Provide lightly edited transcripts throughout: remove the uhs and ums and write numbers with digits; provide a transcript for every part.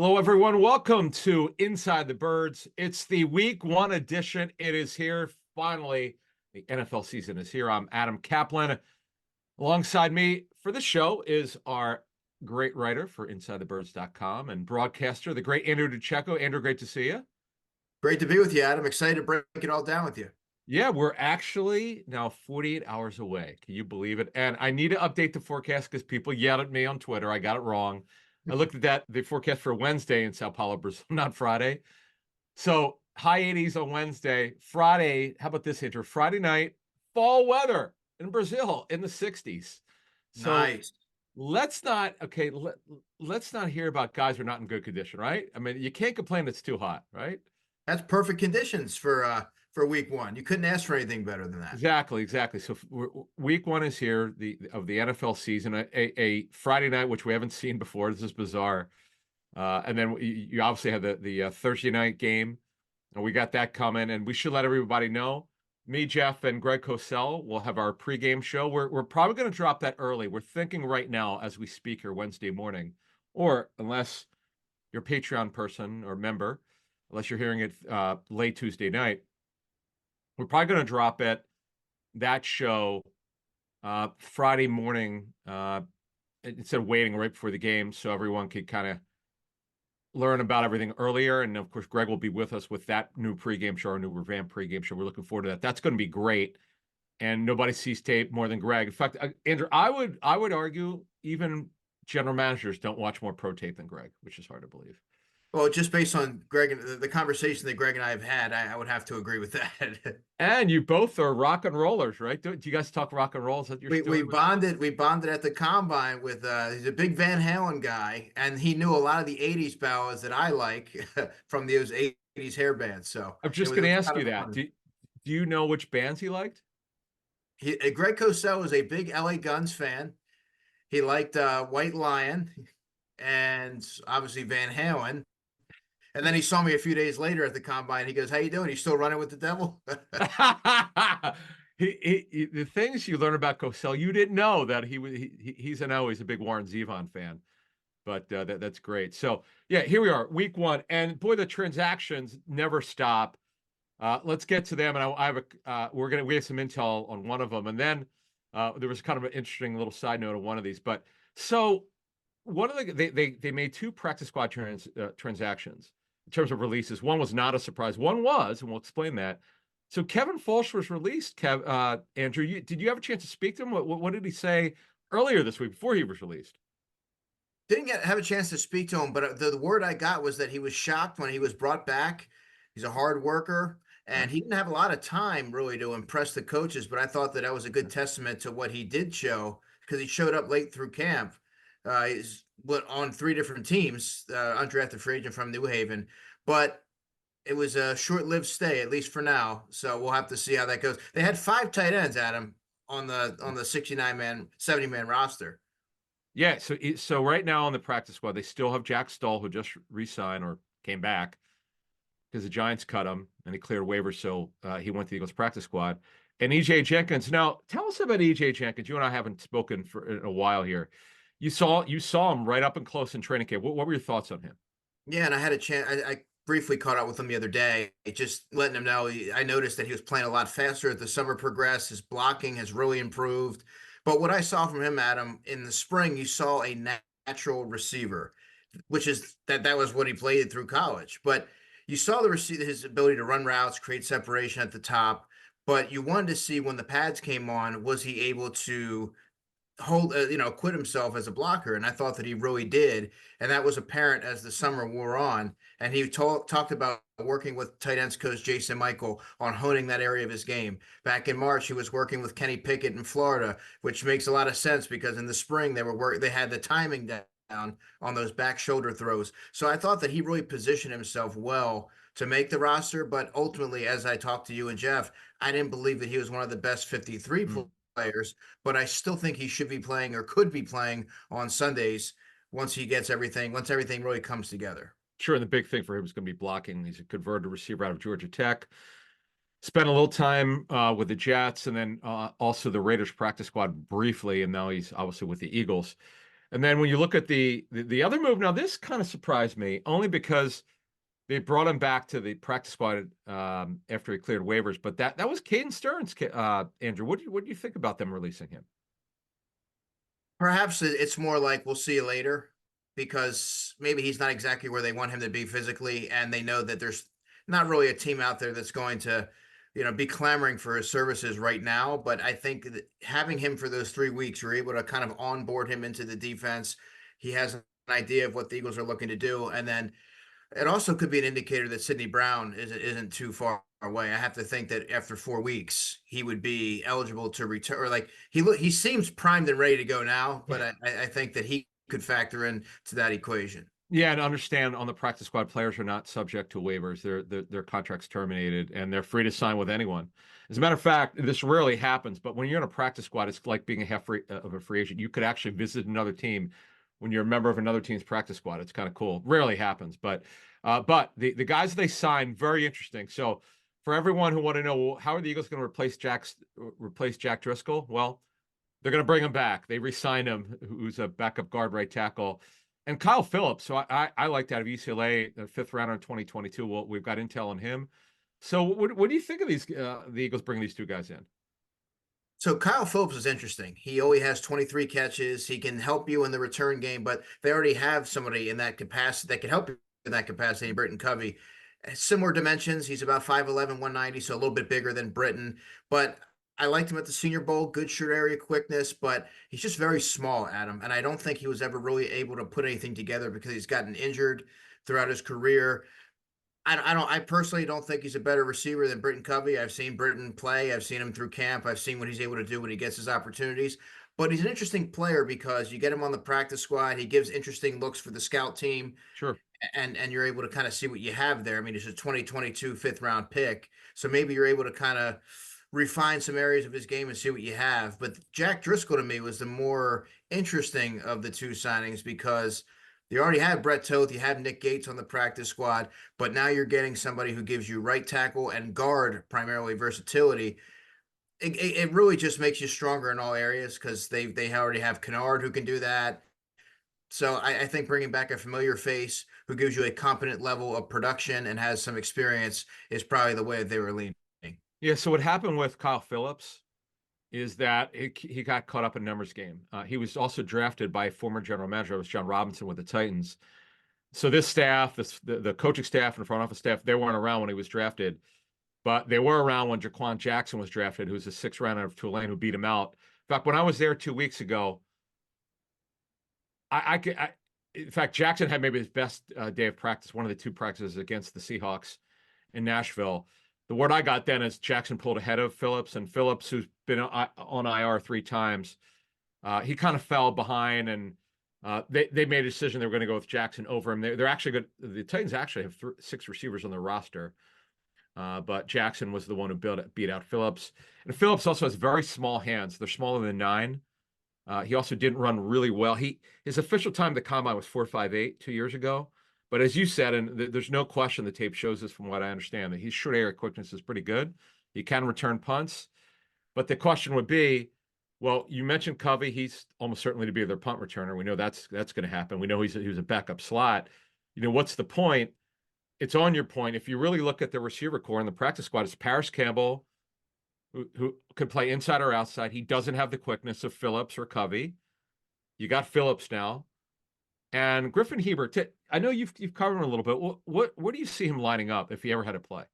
Hello, everyone. Welcome to Inside the Birds. It's the week one edition. It is here. Finally, the NFL season is here. I'm Adam Caplan. Alongside me for the show is our great writer for InsideTheBirds.com and broadcaster, the great Andrew DiCecco. Andrew, great to see you. Great to be with you, Adam. Excited to break it all down with you. Yeah, we're actually now 48 hours away. Can you believe it? And I need to update the forecast because people yelled at me on Twitter. I got it wrong. I looked at the forecast for Wednesday in Sao Paulo, Brazil, not Friday. So high 80s on Wednesday. Friday, how about this, Andrew? Friday night, fall weather in Brazil in the 60s. So Nice. let's not hear about guys who are not in good condition, right? I mean, you can't complain it's too hot, right? That's perfect conditions for week one. You couldn't ask for anything better than that. Exactly. So week one is here, of the NFL season, a Friday night, which we haven't seen before. This is bizarre. And then you obviously have the Thursday night game, and we got that coming. And we should let everybody know. Me, Jeff, and Greg Cosell will have our pregame show. We're probably going to drop that early. We're thinking right now as we speak here Wednesday morning, or unless you're a Patreon person or member, unless you're hearing it late Tuesday night. We're probably going to drop that show Friday morning instead of waiting right before the game, so everyone could kind of learn about everything earlier. And of course, Greg will be with us with that new pregame show, our new revamped pregame show. We're looking forward to that. That's going to be great. And nobody sees tape more than Greg. In fact, Andrew, I would argue even general managers don't watch more pro tape than Greg, which is hard to believe. Well, just based on Greg and the conversation that Greg and I have had, I would have to agree with that. And you both are rock and rollers, right? Do you guys talk rock and rolls? We bonded at the combine with he's a big Van Halen guy, and he knew a lot of the '80s ballads that I like from those '80s hair bands. So I'm just going to ask you that. Do you know which bands he liked? Greg Cosell was a big LA Guns fan. He liked White Lion and obviously Van Halen. And then he saw me a few days later at the combine. He goes, "How you doing? You still running with the devil?" The things you learn about Cosell, you didn't know that he's always a big Warren Zevon fan, but that's great. So yeah, here we are, week one, and boy, the transactions never stop. Let's get to them, and I have we have some intel on one of them, and then there was kind of an interesting little side note on one of these. But so one of they made two practice squad transactions in terms of releases. One was not a surprise. One was, and we'll explain that. So Kevin Fulch was released. Andrew, did you have a chance to speak to him? What did he say earlier this week before he was released? Didn't have a chance to speak to him, but the word I got was that he was shocked when he was brought back. He's a hard worker, and he didn't have a lot of time really to impress the coaches, but I thought that was a good testament to what he did show because he showed up late through camp. He's on 3 different teams, undrafted free agent from New Haven, but it was a short-lived stay, at least for now. So we'll have to see how that goes. They had 5 tight ends, Adam, on the 69-man, 70-man roster. Yeah, so right now on the practice squad, they still have Jack Stoll, who just re-signed or came back because the Giants cut him and he cleared waivers, so he went to the Eagles practice squad. And E.J. Jenkins. Now, tell us about E.J. Jenkins. You and I haven't spoken in a while here. You saw him right up and close in training camp. What were your thoughts on him? Yeah, and I had a chance. I briefly caught up with him the other day, just letting him know. I noticed that he was playing a lot faster as the summer progressed. His blocking has really improved. But what I saw from him, Adam, in the spring, you saw a natural receiver, which is that was what he played through college. But you saw his ability to run routes, create separation at the top. But you wanted to see when the pads came on, was he able to acquit himself as a blocker? And I thought that he really did. And that was apparent as the summer wore on. And he talked about working with tight ends coach Jason Michael on honing that area of his game. Back in March, he was working with Kenny Pickett in Florida, which makes a lot of sense because in the spring they had the timing down on those back shoulder throws. So I thought that he really positioned himself well to make the roster. But ultimately, as I talked to you and Jeff, I didn't believe that he was one of the best 53 players, but I still think he should be playing or could be playing on Sundays once everything really comes together. Sure, and the big thing for him is going to be blocking. He's a converted receiver out of Georgia Tech. Spent a little time with the Jets and then also the Raiders practice squad briefly, and now he's obviously with the Eagles. And then when you look at the other move, now this kind of surprised me only because they brought him back to the practice squad after he cleared waivers. But that was Caden Stearns. Andrew, what do you think about them releasing him? Perhaps it's more like we'll see you later because maybe he's not exactly where they want him to be physically, and they know that there's not really a team out there that's going to, be clamoring for his services right now. But I think that having him for those 3 weeks, you're able to kind of onboard him into the defense. He has an idea of what the Eagles are looking to do, and then it also could be an indicator that Sidney Brown isn't too far away. I have to think that after 4 weeks, he would be eligible to return. Or like he seems primed and ready to go now, but I think that he could factor in to that equation. Yeah, and understand on the practice squad, players are not subject to waivers. Their contracts terminated, and they're free to sign with anyone. As a matter of fact, this rarely happens, but when you're in a practice squad, it's like being a half free, of a free agent. You could actually visit another team when you're a member of another team's practice squad. It's kind of cool. Rarely happens, but the guys they signed, very interesting. So for everyone who want to know, well, how are the Eagles going to replace Jack Driscoll? Well, they're going to bring him back. They re-sign him, who's a backup guard right tackle. And Kyle Phillips, so I liked out of UCLA, the fifth rounder in 2022. Well, we've got intel on him. So what do you think of these the Eagles bringing these two guys in? So Kyle Phillips is interesting. He only has 23 catches. He can help you in the return game, but they already have somebody in that capacity that can help you in that capacity, Britton Covey. Similar dimensions. He's about 5'11", 190, so a little bit bigger than Britton. But I liked him at the Senior Bowl, good short area quickness, but he's just very small, Adam. And I don't think he was ever really able to put anything together because he's gotten injured throughout his career. I personally don't think he's a better receiver than Britton Covey. I've seen Britton play. I've seen him through camp. I've seen what he's able to do when he gets his opportunities. But he's an interesting player because you get him on the practice squad. He gives interesting looks for the scout team, Sure. and you're able to kind of see what you have there. I mean, it's a 2022 fifth round pick, so maybe you're able to kind of refine some areas of his game and see what you have. But Jack Driscoll to me was the more interesting of the two signings because you already had Brett Toth, you have Nick Gates on the practice squad, but now you're getting somebody who gives you right tackle and guard primarily versatility. It really just makes you stronger in all areas because they already have Kennard who can do that. So I think bringing back a familiar face who gives you a competent level of production and has some experience is probably the way they were leaning. Yeah. So what happened with Kyle Phillips is that he got caught up in numbers game. He was also drafted by former general manager, it was John Robinson with the Titans. So this staff, the coaching staff and the front office staff, they weren't around when he was drafted, but they were around when Jaquan Jackson was drafted, who's a sixth rounder of Tulane who beat him out. In fact, when I was there 2 weeks ago, in fact, Jackson had maybe his best day of practice, one of the two practices against the Seahawks in Nashville. The word I got then is Jackson pulled ahead of Phillips, and Phillips, who's been on IR 3 times, he kind of fell behind, and they made a decision they were going to go with Jackson over him. They're actually good. The Titans actually have 6 receivers on their roster, but Jackson was the one who beat out Phillips. And Phillips also has very small hands. They're smaller than 9. He also didn't run really well. His official time at the combine was 4.58 2 years ago. But as you said, and there's no question the tape shows this from what I understand, that his short area quickness is pretty good. He can return punts. But the question would be, well, you mentioned Covey. He's almost certainly to be their punt returner. We know that's going to happen. We know he was a backup slot. What's the point? It's on your point. If you really look at the receiver core in the practice squad, it's Paris Campbell, who could play inside or outside. He doesn't have the quickness of Phillips or Covey. You got Phillips now. And Griffin Hebert, I know you've covered him a little bit. What do you see him lining up if he ever had to play?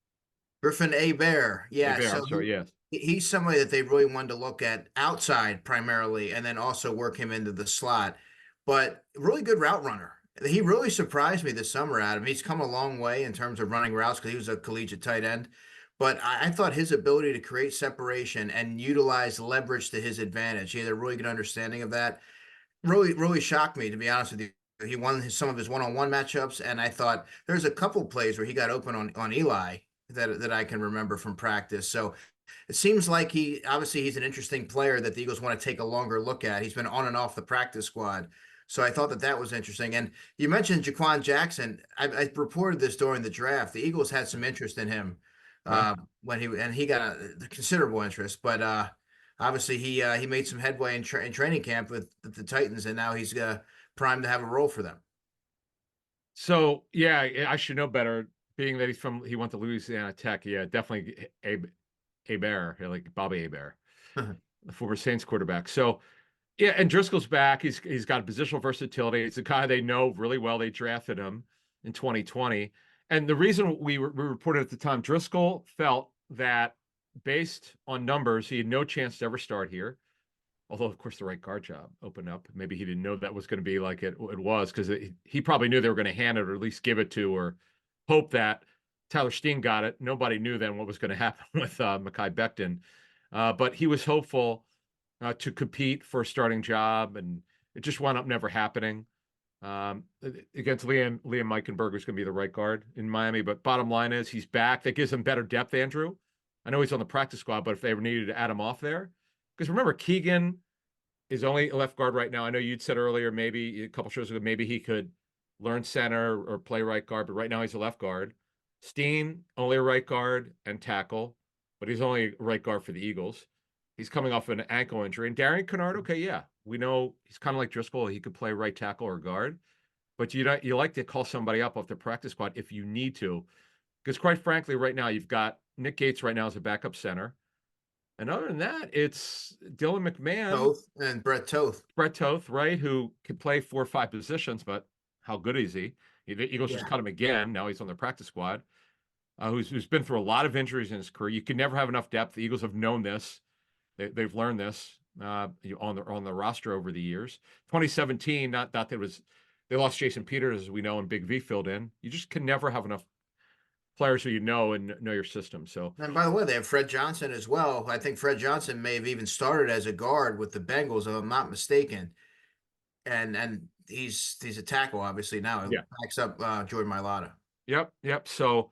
Griffin Bear, yeah. Hebert, So I'm sorry, yes. he's somebody that they really wanted to look at outside primarily, and then also work him into the slot. But really good route runner. He really surprised me this summer, Adam. He's come a long way in terms of running routes because he was a collegiate tight end. But I thought his ability to create separation and utilize leverage to his advantage, he had a really good understanding of that. Really shocked me, to be honest with you. He won some of his one-on-one matchups, and I thought there's a couple plays where he got open on Eli that I can remember from practice. So it seems like he's an interesting player that the Eagles want to take a longer look at. He's been on and off the practice squad. So I thought that was interesting. And you mentioned Jaquan Jackson. I reported this during the draft. The Eagles had some interest in him Yeah. when he got a considerable interest. But obviously he made some headway in training camp with the Titans, and now he's primed to have a role for them. So yeah, I should know better. Being that he went to Louisiana Tech, yeah, definitely Hebert, like Bobby Hebert, the former Saints quarterback. So yeah, and Driscoll's back. He's got positional versatility. It's a guy they know really well. They drafted him in 2020, and the reason we reported at the time, Driscoll felt that based on numbers, he had no chance to ever start here. Although, of course, the right guard job opened up. Maybe he didn't know that was going to be like it was, because he probably knew they were going to hand it or at least give it to, or hope that Tyler Steen got it. Nobody knew then what was going to happen with Mekhi Becton. But he was hopeful to compete for a starting job, and it just wound up never happening. Against Liam Meikenberg, who's going to be the right guard in Miami. But bottom line is he's back. That gives him better depth, Andrew. I know he's on the practice squad, but if they ever needed to add him off there, because remember, Keegan is only a left guard right now. I know you'd said earlier, maybe a couple shows ago, maybe he could learn center or play right guard, but right now he's a left guard. Steen, only a right guard and tackle, but he's only a right guard for the Eagles. He's coming off an ankle injury. And Darian Kennard, okay, yeah, we know he's kind of like Driscoll. He could play right tackle or guard, but you like to call somebody up off the practice squad if you need to, because quite frankly, right now you've got Nick Gates right now as a backup center. And other than that, it's Dylan McMahon, Toth and Brett Toth. Brett Toth, right, who can play 4 or 5 positions, but how good is he? The Eagles just cut him again. Now he's on the practice squad. Who's been through a lot of injuries in his career. You can never have enough depth. The Eagles have known this. They've learned this on the roster over the years. 2017, not that they lost Jason Peters, as we know, and Big V filled in. You just can never have enough players who you know and know your system. So, And by the way, they have Fred Johnson as well. I think Fred Johnson may have even started as a guard with the Bengals, if I'm not mistaken. And he's a tackle, obviously now. He yeah, backs up Jordan Mailata. yep. So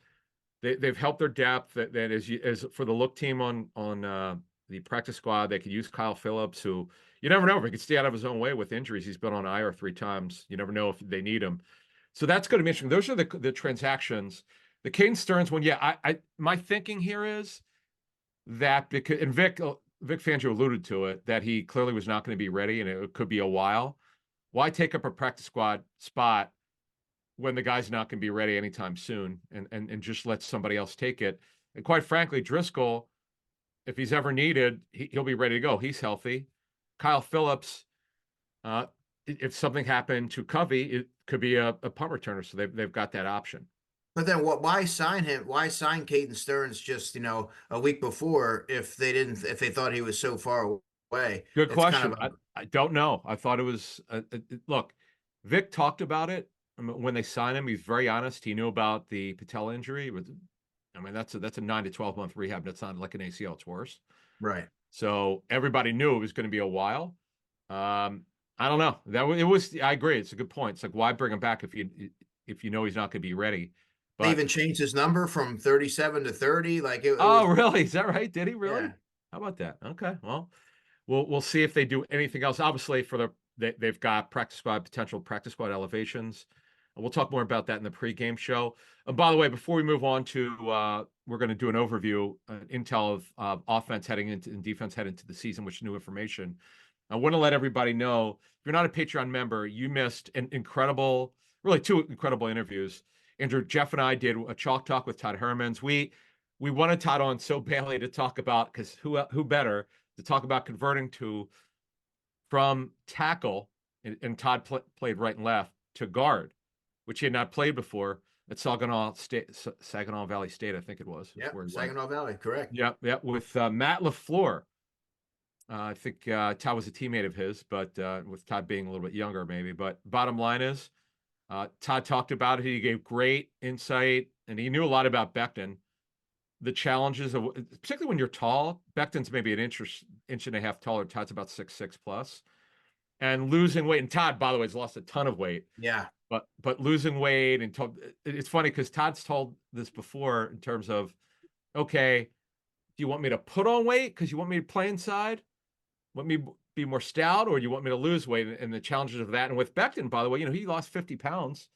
they've helped their depth. That as for the look team on the practice squad, they could use Kyle Phillips, who you never know if he could stay out of his own way with injuries. He's been on IR 3 times. You never know if they need him. So that's going to be interesting. Those are the transactions. The Caden Stearns one, yeah. I my thinking here is that because, and Vic Fangio alluded to it, that he clearly was not going to be ready, and it could be a while. Why take up a practice squad spot when the guy's not going to be ready anytime soon, and just let somebody else take it? And quite frankly, Driscoll, if he's ever needed, he'll be ready to go. He's healthy. Kyle Phillips, if something happened to Covey, it could be a punt returner, so they've got that option. But then why sign him? Why sign Caden Stearns just, a week before if they thought he was so far away? Good It's kind question. of I don't know. I thought it was look. Vic talked about it when they signed him. He's very honest. He knew about the patella injury. I mean, that's a 9 to 12 month rehab. That's not like an ACL. It's worse. right. So everybody knew it was going to be a while. I don't know. It was. I agree. It's a good point. It's like, why bring him back if you know he's not going to be ready? They But even changed his number from 37 to 30. Like it oh, was, really? Is that right? Did he really? yeah. How about that? Okay. Well, we'll see if they do anything else. Obviously, they've got potential practice squad elevations. And we'll talk more about that in the pregame show. And by the way, before we move on to, we're going to do an overview, intel of offense heading into and defense heading into the season, which is new information. I want to let everybody know, if you're not a Patreon member, you missed really 2 incredible interviews. Andrew, Jeff and I did a chalk talk with Todd Hermans. We wanted Todd on so badly to talk about, because who better to talk about converting from tackle, and Todd played right and left, to guard, which he had not played before at Saginaw Valley State, I think it was. Yeah, Saginaw Valley, correct. Yeah, with Matt LaFleur. I think Todd was a teammate of his, but with Todd being a little bit younger, maybe. But bottom line is, Todd talked about it. He gave great insight, and he knew a lot about Becton. The challenges of, particularly when you're tall. Becton's maybe an inch and a half taller. Todd's about 6'6" plus, and losing weight. And Todd, by the way, has lost a ton of weight. Yeah. But losing weight, and it's funny because Todd's told this before in terms of, okay, do you want me to put on weight because you want me to play inside? Want me be more stout, or do you want me to lose weight? And the challenges of that. And with Becton, by the way, he lost 50 pounds.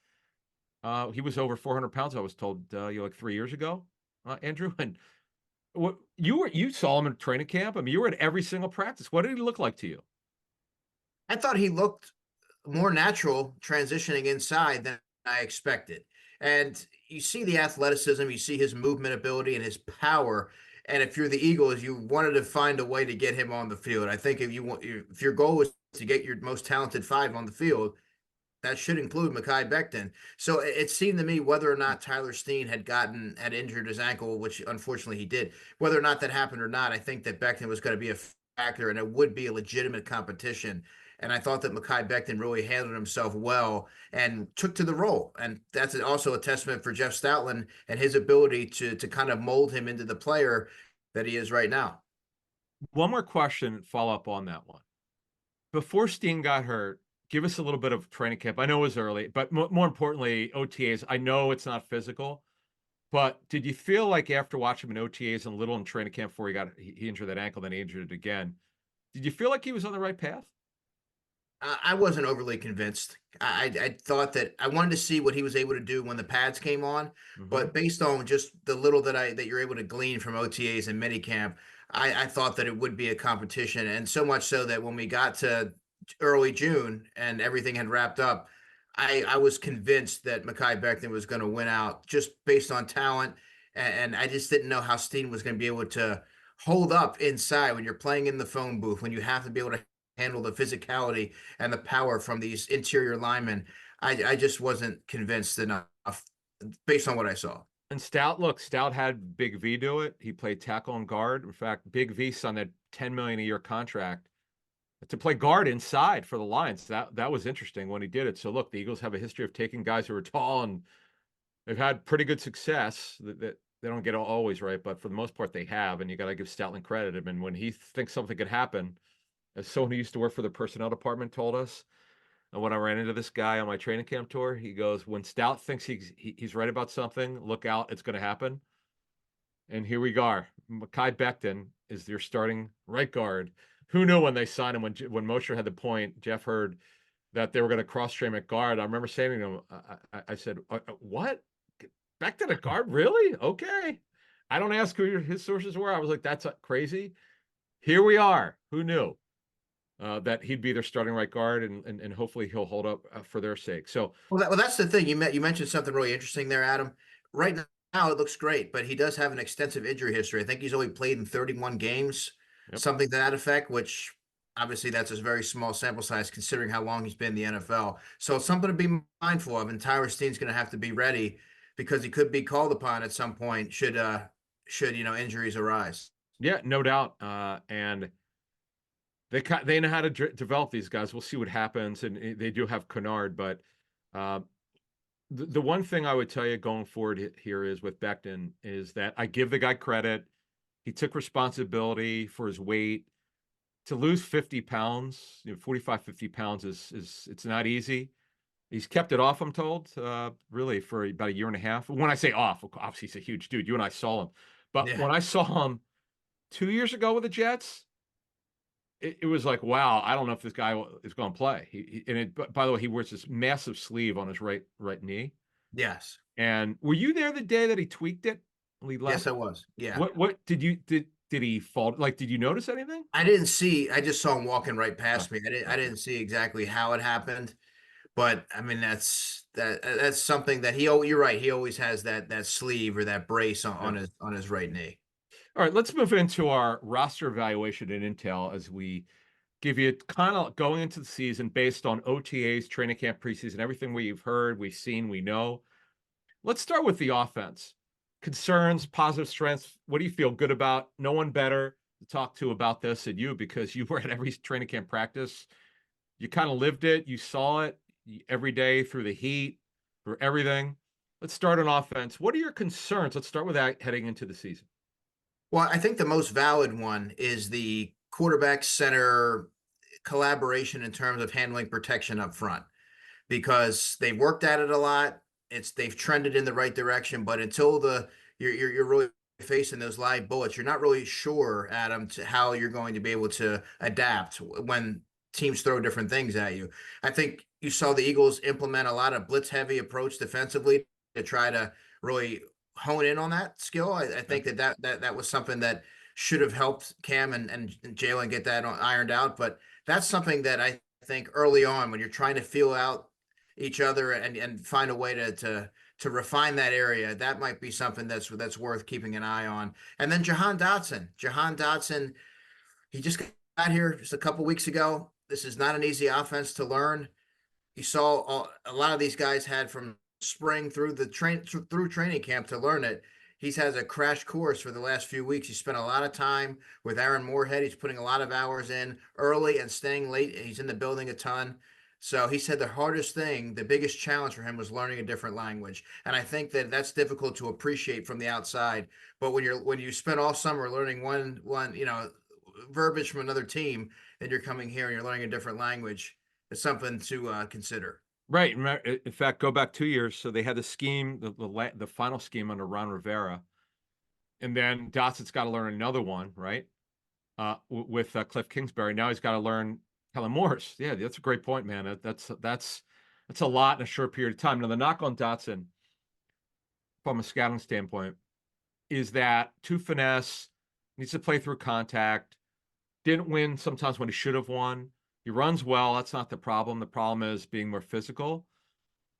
He was over 400 pounds, I was told, like 3 years ago, Andrew. And What you saw him in training camp? I mean, you were at every single practice. What did he look like to you? I thought he looked more natural transitioning inside than I expected. And you see the athleticism, you see his movement ability and his power. And if you're the Eagles, you wanted to find a way to get him on the field. I think if your goal is to get your most talented five on the field, that should include Mekhi Becton. So it seemed to me whether or not Tyler Steen had injured his ankle, which unfortunately he did, whether or not that happened or not, I think that Becton was going to be a factor and it would be a legitimate competition. And I thought that Mekhi Becton really handled himself well and took to the role. And that's also a testament for Jeff Stoutland and his ability to kind of mold him into the player that he is right now. One more question, follow up on that one. Before Steen got hurt, give us a little bit of training camp. I know it was early, but more importantly, OTAs. I know it's not physical, but did you feel like after watching him in OTAs and a little in training camp before he injured that ankle, then he injured it again? Did you feel like he was on the right path? I wasn't overly convinced. I thought that I wanted to see what he was able to do when the pads came on, Hmm. but based on just the little that you're able to glean from OTAs and minicamp, I thought that it would be a competition, and so much so that when we got to early June and everything had wrapped up, I was convinced that Mekhi Becton was going to win out just based on talent, and I just didn't know how Steen was going to be able to hold up inside when you're playing in the phone booth, when you have to be able to handle the physicality and the power from these interior linemen. I just wasn't convinced enough based on what I saw. And Stout had Big V do it. He played tackle and guard. In fact, Big V signed that 10 million a year contract to play guard inside for the Lions. That was interesting when he did it. So look, the Eagles have a history of taking guys who are tall, and they've had pretty good success. That they don't get it always right, but for the most part, they have. And you got to give Stoutland credit. I mean, when he thinks something could happen, as someone who used to work for the personnel department told us, and when I ran into this guy on my training camp tour, he goes, "When Stout thinks he's right about something, look out, it's going to happen." And here we are. Mekhi Becton is your starting right guard. Who knew when they signed him? When Mosher had the point, Jeff heard that they were going to cross train at guard. I remember saying to him, I said, "What? Becton at guard? Really? Okay." I don't ask who his sources were. I was like, "That's crazy." Here we are. Who knew? That he'd be their starting right guard, and hopefully he'll hold up for their sake. So, Well, that's the thing. You mentioned something really interesting there, Adam. Right now, it looks great, but he does have an extensive injury history. I think he's only played in 31 games, yep. something to that effect, which obviously that's a very small sample size considering how long he's been in the NFL. So it's something to be mindful of. And Tyler Steen's going to have to be ready because he could be called upon at some point should injuries arise. Yeah, no doubt. And they know how to develop these guys. We'll see what happens, and they do have Kennard, but uh, the one thing I would tell you going forward here is with Becton is that I give the guy credit. He took responsibility for his weight. To lose 50 pounds, 45, 50 pounds is it's not easy. He's kept it off, I'm told, really for about a year and a half. When I say off, obviously he's a huge dude. You and I saw him. But Yeah. when I saw him 2 years ago with the Jets, it was like, wow, I don't know if this guy is going to play. By the way, he wears this massive sleeve on his right knee. Yes. And were you there the day that he tweaked it when he Yes, left? I was. Yeah. What did he fall? Like, did you notice anything? I didn't see. I just saw him walking right Oh, past me. I didn't. I okay. didn't see exactly how it happened, but I mean that's something that you're right. He always has that sleeve or that brace Yeah. on his right knee. All right, let's move into our roster evaluation and intel as we give you kind of going into the season based on OTAs, training camp, preseason, everything we've heard, we've seen, we know. Let's start with the offense. Concerns, positive strengths. What do you feel good about? No one better to talk to about this than you because you were at every training camp practice. You kind of lived it. You saw it every day through the heat, through everything. Let's start on offense. What are your concerns? Let's start with that heading into the season. Well, I think the most valid one is the quarterback center collaboration in terms of handling protection up front because they've worked at it a lot. They've trended in the right direction, but until you're really facing those live bullets, you're not really sure, Adam, to how you're going to be able to adapt when teams throw different things at you. I think you saw the Eagles implement a lot of blitz heavy approach defensively to try to really hone in on that skill. I Yeah. think that was something that should have helped Cam and Jalen get that ironed out. But that's something that I think early on when you're trying to feel out each other and find a way to refine that area, that might be something that's worth keeping an eye on. And then Jahan Dotson, he just got here just a couple weeks ago. This is not an easy offense to learn. You saw a lot of these guys had from spring through through training camp to learn it. He's has a crash course for the last few weeks. He spent a lot of time with Aaron Moorhead. He's putting a lot of hours in early and staying late. He's in the building a ton. So he said the hardest thing, the biggest challenge for him was learning a different language. And I think that that's difficult to appreciate from the outside. But when you spend all summer learning one verbiage from another team, and you're coming here and you're learning a different language, it's something to consider. Right. In fact, go back 2 years. So they had the scheme, the final scheme under Ron Rivera, and then Dotson's got to learn another one, right? With Cliff Kingsbury. Now he's got to learn Kellen Morris. Yeah, that's a great point, man. That's a lot in a short period of time. Now the knock on Dotson, from a scouting standpoint, is that too finesse, needs to play through contact, didn't win sometimes when he should have won. He runs well. That's not the problem. The problem is being more physical.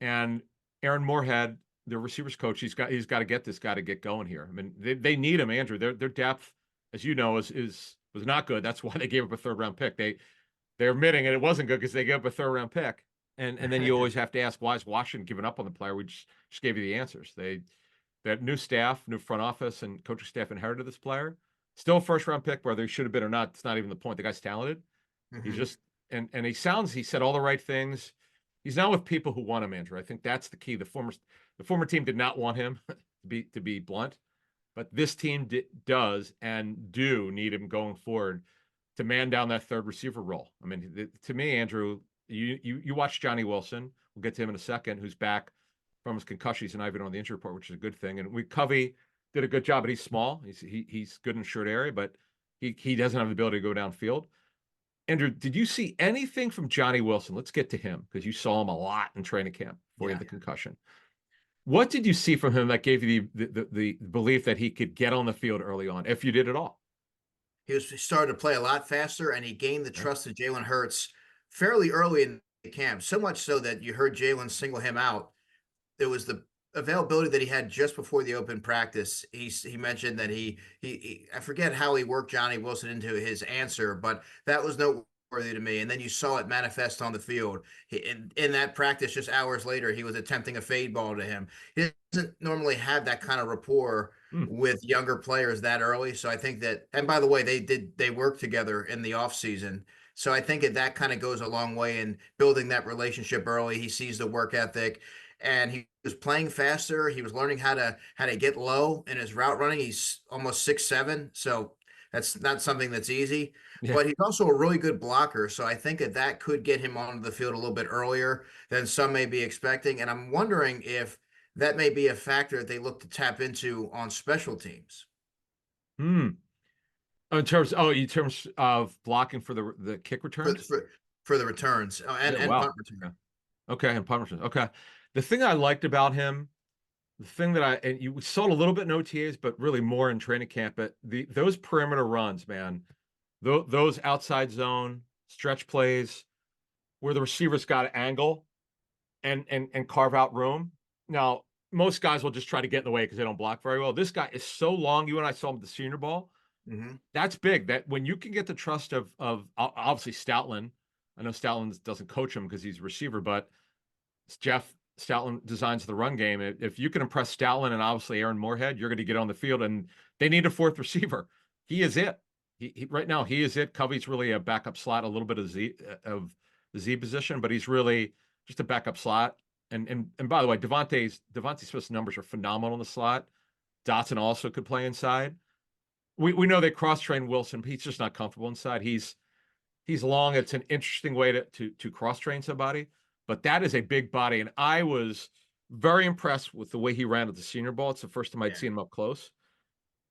And Aaron Moorhead, the receivers coach, he's got to get this guy to get going here. I mean, they need him, Andrew. Their depth, as you know, was not good. That's why they gave up a third round pick. They're admitting it wasn't good because they gave up a third round pick. And then you always have to ask, why is Washington giving up on the player? We just gave you the answers. That new staff, new front office, and coaching staff inherited this player. Still a first round pick, whether he should have been or not. It's not even the point. The guy's talented. He's just and he said all the right things. He's now with people who want him, Andrew. I think that's the key. The former team did not want him, to be blunt, but this team does and do need him going forward to man down that third receiver role. I mean, to me, Andrew, you watch Johnny Wilson. We'll get to him in a second, who's back from his concussion. He's not even on the injury report, which is a good thing. And Covey did a good job, but he's small. He's good in a short area, but he doesn't have the ability to go downfield. Andrew, did you see anything from Johnny Wilson? Let's get to him because you saw him a lot in training camp before he had the concussion. What did you see from him that gave you the belief that he could get on the field early on, if you did at all? He started to play a lot faster, and he gained the trust of Jalen Hurts fairly early in the camp. So much so that you heard Jalen single him out. There was the availability that he had just before the open practice. He mentioned that he I forget how he worked Johnny Wilson into his answer, but that was noteworthy to me. And then you saw it manifest on the field. In that practice, just hours later, he was attempting a fade ball to him. He doesn't normally have that kind of rapport with younger players that early. So I think that, and by the way, they worked together in the offseason. So I think that kind of goes a long way in building that relationship early. He sees the work ethic, and he was playing faster. He was learning how to get low in his route running. He's almost 6'7", so that's not something that's easy. Yeah. But he's also a really good blocker, so I think that could get him onto the field a little bit earlier than some may be expecting. And I'm wondering if that may be a factor that they look to tap into on special teams. In terms of blocking for the kick returns? For the returns and wow. punt return. Okay, and punt returns. Okay. The thing I liked about him, the thing that and you saw it a little bit in OTAs, but really more in training camp, but those perimeter runs, man, those outside zone stretch plays where the receivers got to angle and carve out room. Now, most guys will just try to get in the way because they don't block very well. This guy is so long. You and I saw him at the Senior Bowl. That's big. That when you can get the trust of obviously Stoutland. I know Stoutland doesn't coach him because he's a receiver, but Jeff Stoutland designs the run game. If you can impress Stoutland and obviously Aaron Moorhead, you're going to get on the field, and they need a fourth receiver. He is it. He right now he is it. Covey's really a backup slot, a little bit of the Z position, but he's really just a backup slot. And by the way, Devontae Smith's numbers are phenomenal in the slot. Dotson also could play inside. We know they cross-train Wilson, but he's just not comfortable inside. He's long. It's an interesting way to cross-train somebody, but that is a big body. And I was very impressed with the way he ran at the Senior Bowl. It's the first time I'd seen him up close.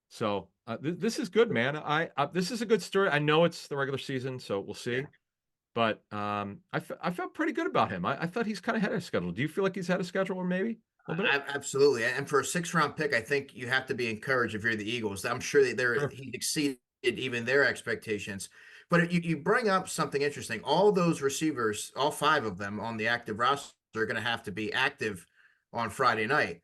So this is good, man. This is a good story. I know it's the regular season, so we'll see. Yeah. But I felt pretty good about him. I thought he's kind of ahead of schedule. Do you feel like he's ahead of schedule, or maybe? little bit. Absolutely. And for a 6th round pick, I think you have to be encouraged if you're the Eagles. I'm sure that Sure. he exceeded even their expectations. But you bring up something interesting. All those receivers, all 5 of them on the active roster, are going to have to be active on Friday night.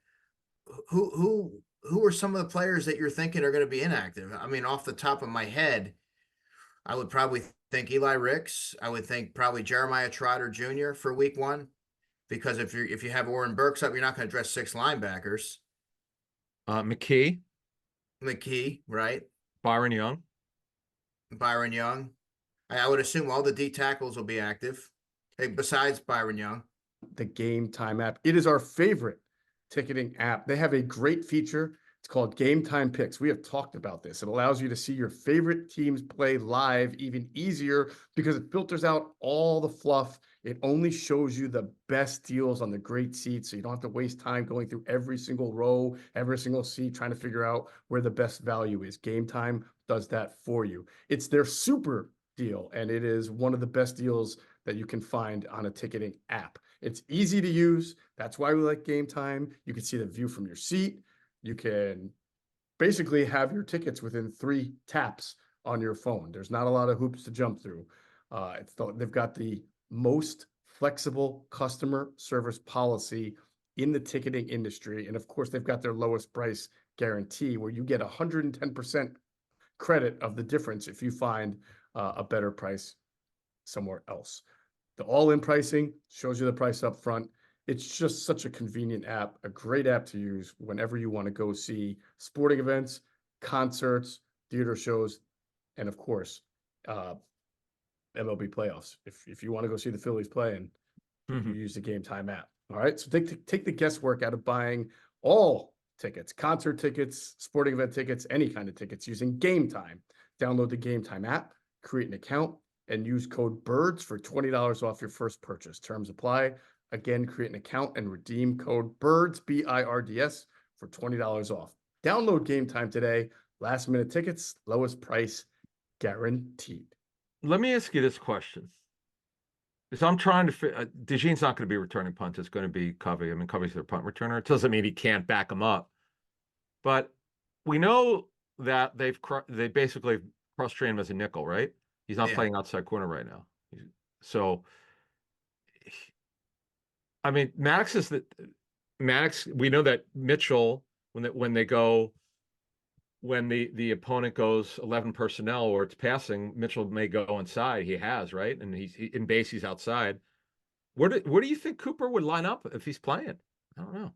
Who are some of the players that you're thinking are going to be inactive? I mean, off the top of my head, I would probably think Eli Ricks. I would think probably Jeremiah Trotter Jr. for week 1, because if you have Oren Burks up, you're not going to dress 6 linebackers. McKee, McKee, right? Byron Young. Byron Young. I would assume all the D tackles will be active, besides Byron Young. The Game Time app. It is our favorite ticketing app. They have a great feature. It's called Game Time Picks. We have talked about this. It allows you to see your favorite teams play live even easier because it filters out all the fluff. It only shows you the best deals on the great seats, so you don't have to waste time going through every single row, every single seat, trying to figure out where the best value is. Game Time does that for you. It's their super deal, and it is one of the best deals that you can find on a ticketing app. It's easy to use. That's why we like Game Time. You can see the view from your seat. You can basically have your tickets within 3 taps on your phone. There's not a lot of hoops to jump through. They've got the most flexible customer service policy in the ticketing industry. And of course, they've got their lowest price guarantee where you get 110% credit of the difference if you find a better price somewhere else. The all-in pricing shows you the price up front. It's just such a convenient app, a great app to use whenever you want to go see sporting events, concerts, theater shows, and of course, MLB playoffs. If you want to go see the Phillies playing, you use the Game Time app. All right, so take the guesswork out of buying all tickets, concert tickets, sporting event tickets, any kind of tickets using Game Time. Download the Game Time app, create an account, and use code BIRDS for $20 off your first purchase. Terms apply. Again, create an account and redeem code BIRDS, BIRDS, for $20 off. Download Game Time today. Last minute tickets, lowest price guaranteed. Let me ask you this question. Because I'm trying to DeJean's not going to be returning punt. It's going to be Covey. I mean, Covey's their punt returner. It doesn't mean he can't back him up. But we know that they basically cross-trained him as a nickel, right? He's not playing outside corner right now. So, I mean, Maddox, we know that Mitchell, when the opponent goes 11 personnel or it's passing, Mitchell may go inside. He has, right? And he's in base, he's outside. Where do you think Cooper would line up if he's playing? I don't know.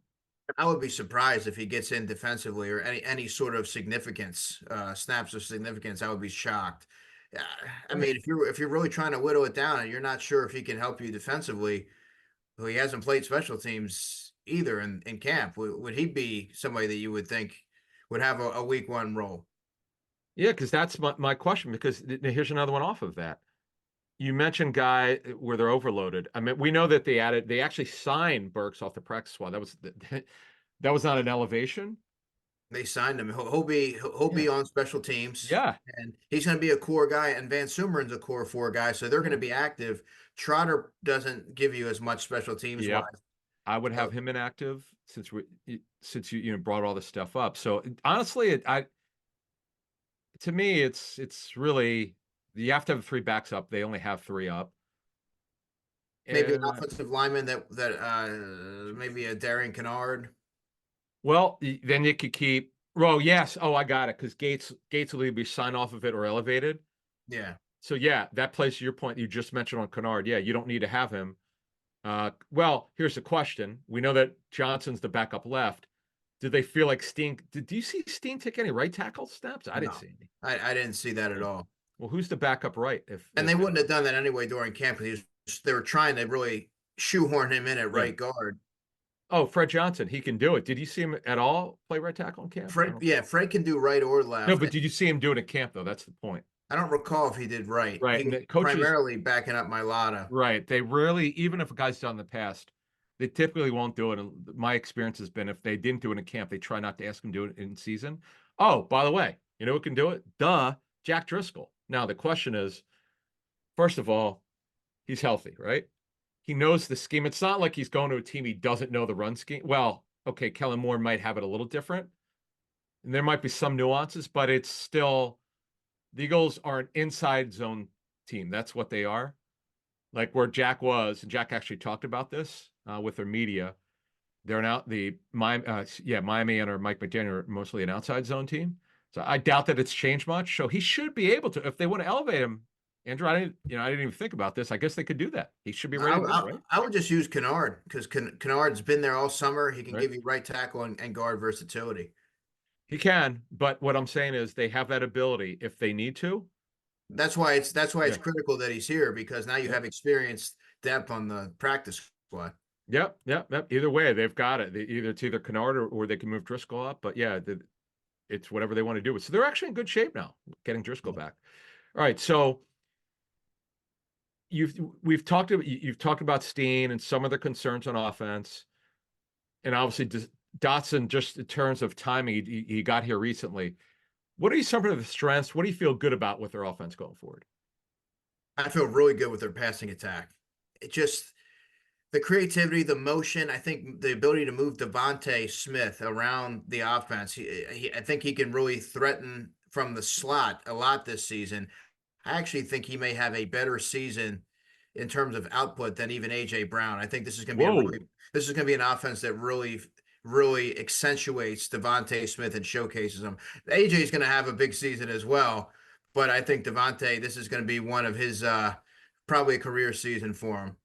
I would be surprised if he gets in defensively or any sort of significance, snaps of significance. I would be shocked. I mean, if you're really trying to whittle it down and you're not sure if he can help you defensively, well, he hasn't played special teams either in camp. Would he be somebody that you would think would have a week 1 role? Yeah, because that's my question. Because here's another one off of that. You mentioned guy where they're overloaded. I mean, we know that they actually signed Burks off the practice squad. That was not an elevation. They signed him. He'll be on special teams. Yeah. And he's going to be a core guy, and Van Sumeren's a core 4 guy, so they're going to be active. Trotter doesn't give you as much special teams wise. I would have him inactive since you brought all this stuff up. So honestly, to me, it's really, you have to have 3 backs up. They only have 3 up. Maybe an offensive lineman that maybe a Darian Kennard. Well, then you could keep. Oh yes. Oh, I got it. Because Gates will either be signed off of it or elevated. Yeah. So yeah, that plays to your point you just mentioned on Kennard. Yeah, you don't need to have him. Well, here's the question. We know that Johnson's the backup left. Did they feel like Steen? Did you see Steen take any right tackle snaps? I didn't see any. I didn't see that at all. Well, who's the backup right? And they wouldn't have done that anyway during camp because they were trying to really shoehorn him in at right guard. Oh, Fred Johnson, he can do it. Did you see him at all play right tackle in camp? Fred can do right or left. No, but did you see him do it at camp though? That's the point. I don't recall if he did right. Right. He primarily backing up Mailata. Right. They rarely, even if a guy's done in the past, they typically won't do it. And my experience has been if they didn't do it in camp, they try not to ask him to do it in season. Oh, by the way, you know who can do it? Jack Driscoll. Now the question is, first of all, he's healthy, right? He knows the scheme. It's not like he's going to a team he doesn't know the run scheme. Well, okay, Kellen Moore might have it a little different. And there might be some nuances, but it's still the Eagles are an inside zone team. That's what they are. Like where Jack was, and Jack actually talked about this with their media. They're now Miami and or Mike McDaniel are mostly an outside zone team. So I doubt that it's changed much. So he should be able to, if they want to elevate him. Andrew, I didn't even think about this. I guess they could do that. He should be ready to go, right? I would just use Kennard because Kennard's been there all summer. He can Right. give you right tackle and guard versatility. He can, but what I'm saying is they have that ability if they need to. That's why it's Yeah. critical that he's here because now you Yep. have experienced depth on the practice squad. Yep. Either way, they've got it. It's either Kennard or they can move Driscoll up. But yeah, it's whatever they want to do. So they're actually in good shape now, getting Driscoll back. All right, so you've talked about Steen and some of the concerns on offense, and obviously Dotson. Just in terms of timing, he got here recently. What are some of the strengths? What do you feel good about with their offense going forward? I feel really good with their passing attack. It just the creativity, the motion. I think the ability to move Devontae Smith around the offense. I think he can really threaten from the slot a lot this season. I actually think he may have a better season in terms of output than even AJ Brown. I think this is going to be this is going to be an offense that really accentuates Devontae Smith and showcases him. AJ is going to have a big season as well, but I think Devontae, this is going to be one of his probably a career season for him.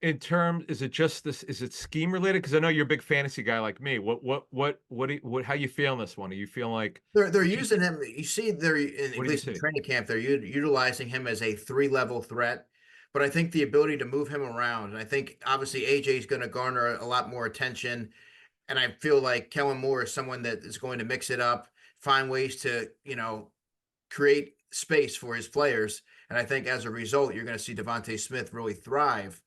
In terms, is it just this? Is it scheme related? Because I know you're a big fantasy guy like me. How you feeling this one? Are you feeling like they're using him? You see, they're at least in see? training camp, they're utilizing him as a 3-level threat. But I think the ability to move him around, and I think obviously AJ is going to garner a lot more attention. And I feel like Kellen Moore is someone that is going to mix it up, find ways to, create space for his players. And I think as a result, you're going to see Devontae Smith really thrive.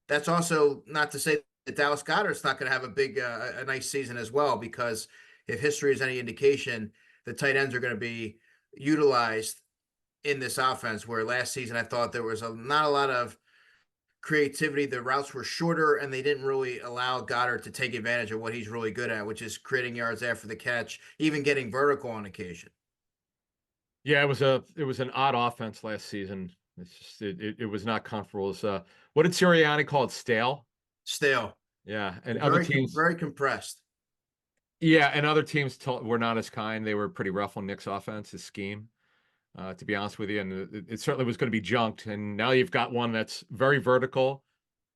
That's also not to say that Dallas Goedert's not going to have a nice season as well, because if history is any indication, the tight ends are going to be utilized in this offense, where last season I thought there was not a lot of creativity. The routes were shorter and they didn't really allow Goddard to take advantage of what he's really good at, which is creating yards after the catch, even getting vertical on occasion. Yeah, it was an odd offense last season. It's just it was not comfortable. It's what did Sirianni call it? Stale. Stale. Yeah, and very, other teams very compressed. Yeah, and other teams were not as kind. They were pretty rough on Nick's offense, his scheme. To be honest with you, and it certainly was going to be junked. And now you've got one that's very vertical.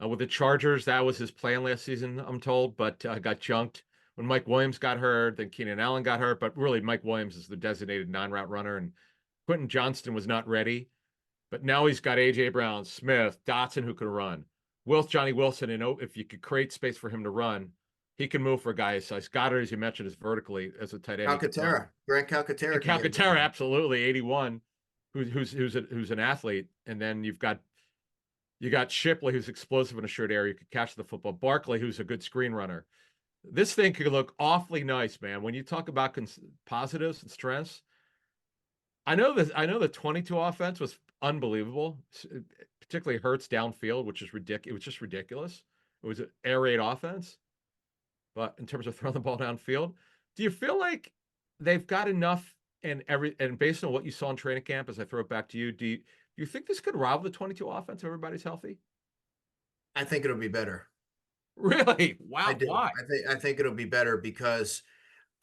With the Chargers, that was his plan last season, I'm told, but got junked when Mike Williams got hurt. Then Keenan Allen got hurt, but really Mike Williams is the designated non-route runner, and Quentin Johnston was not ready. But now he's got AJ Brown, Smith, Dotson who can run, Johnny Wilson, and if you could create space for him to run, he can move for a guy his size. Goddard, as you mentioned, is vertically as a tight end. Grant Calcaterra. And Calcaterra, absolutely, 81, who's an athlete. And then you got Shipley, who's explosive in a short area, you could catch the football. Barkley, who's a good screen runner. This thing could look awfully nice, man. When you talk about positives and strengths, I know the 22 offense was unbelievable, particularly Hurts downfield, which is ridiculous. It was just ridiculous. It was an air raid offense. But in terms of throwing the ball downfield, do you feel like they've got enough and based on what you saw in training camp, as I throw it back to you, do you think this could rival the 22 offense if everybody's healthy? I think it'll be better. Really? Wow. I do. Why? I think it'll be better because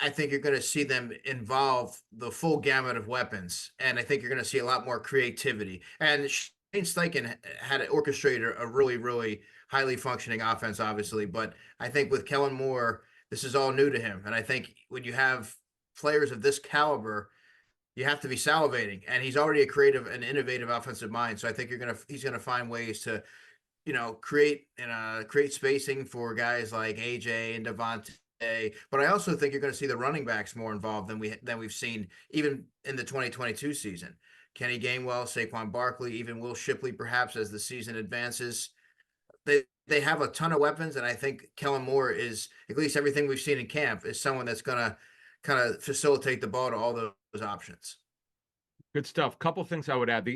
I think you're going to see them involve the full gamut of weapons, and I think you're going to see a lot more creativity. And Shane Steichen had orchestrated a really, really highly functioning offense, obviously, but I think with Kellen Moore, this is all new to him. And I think when you have players of this caliber, you have to be salivating, and he's already a creative and innovative offensive mind. So I think he's going to find ways to, create spacing for guys like AJ and Devontae. But I also think you're going to see the running backs more involved than we've seen even in the 2022 season. Kenny Gainwell, Saquon Barkley, even Will Shipley, perhaps as the season advances. They have a ton of weapons, and I think Kellen Moore is, at least everything we've seen in camp, is someone that's going to kind of facilitate the ball to all those options. Good stuff. Couple things I would add.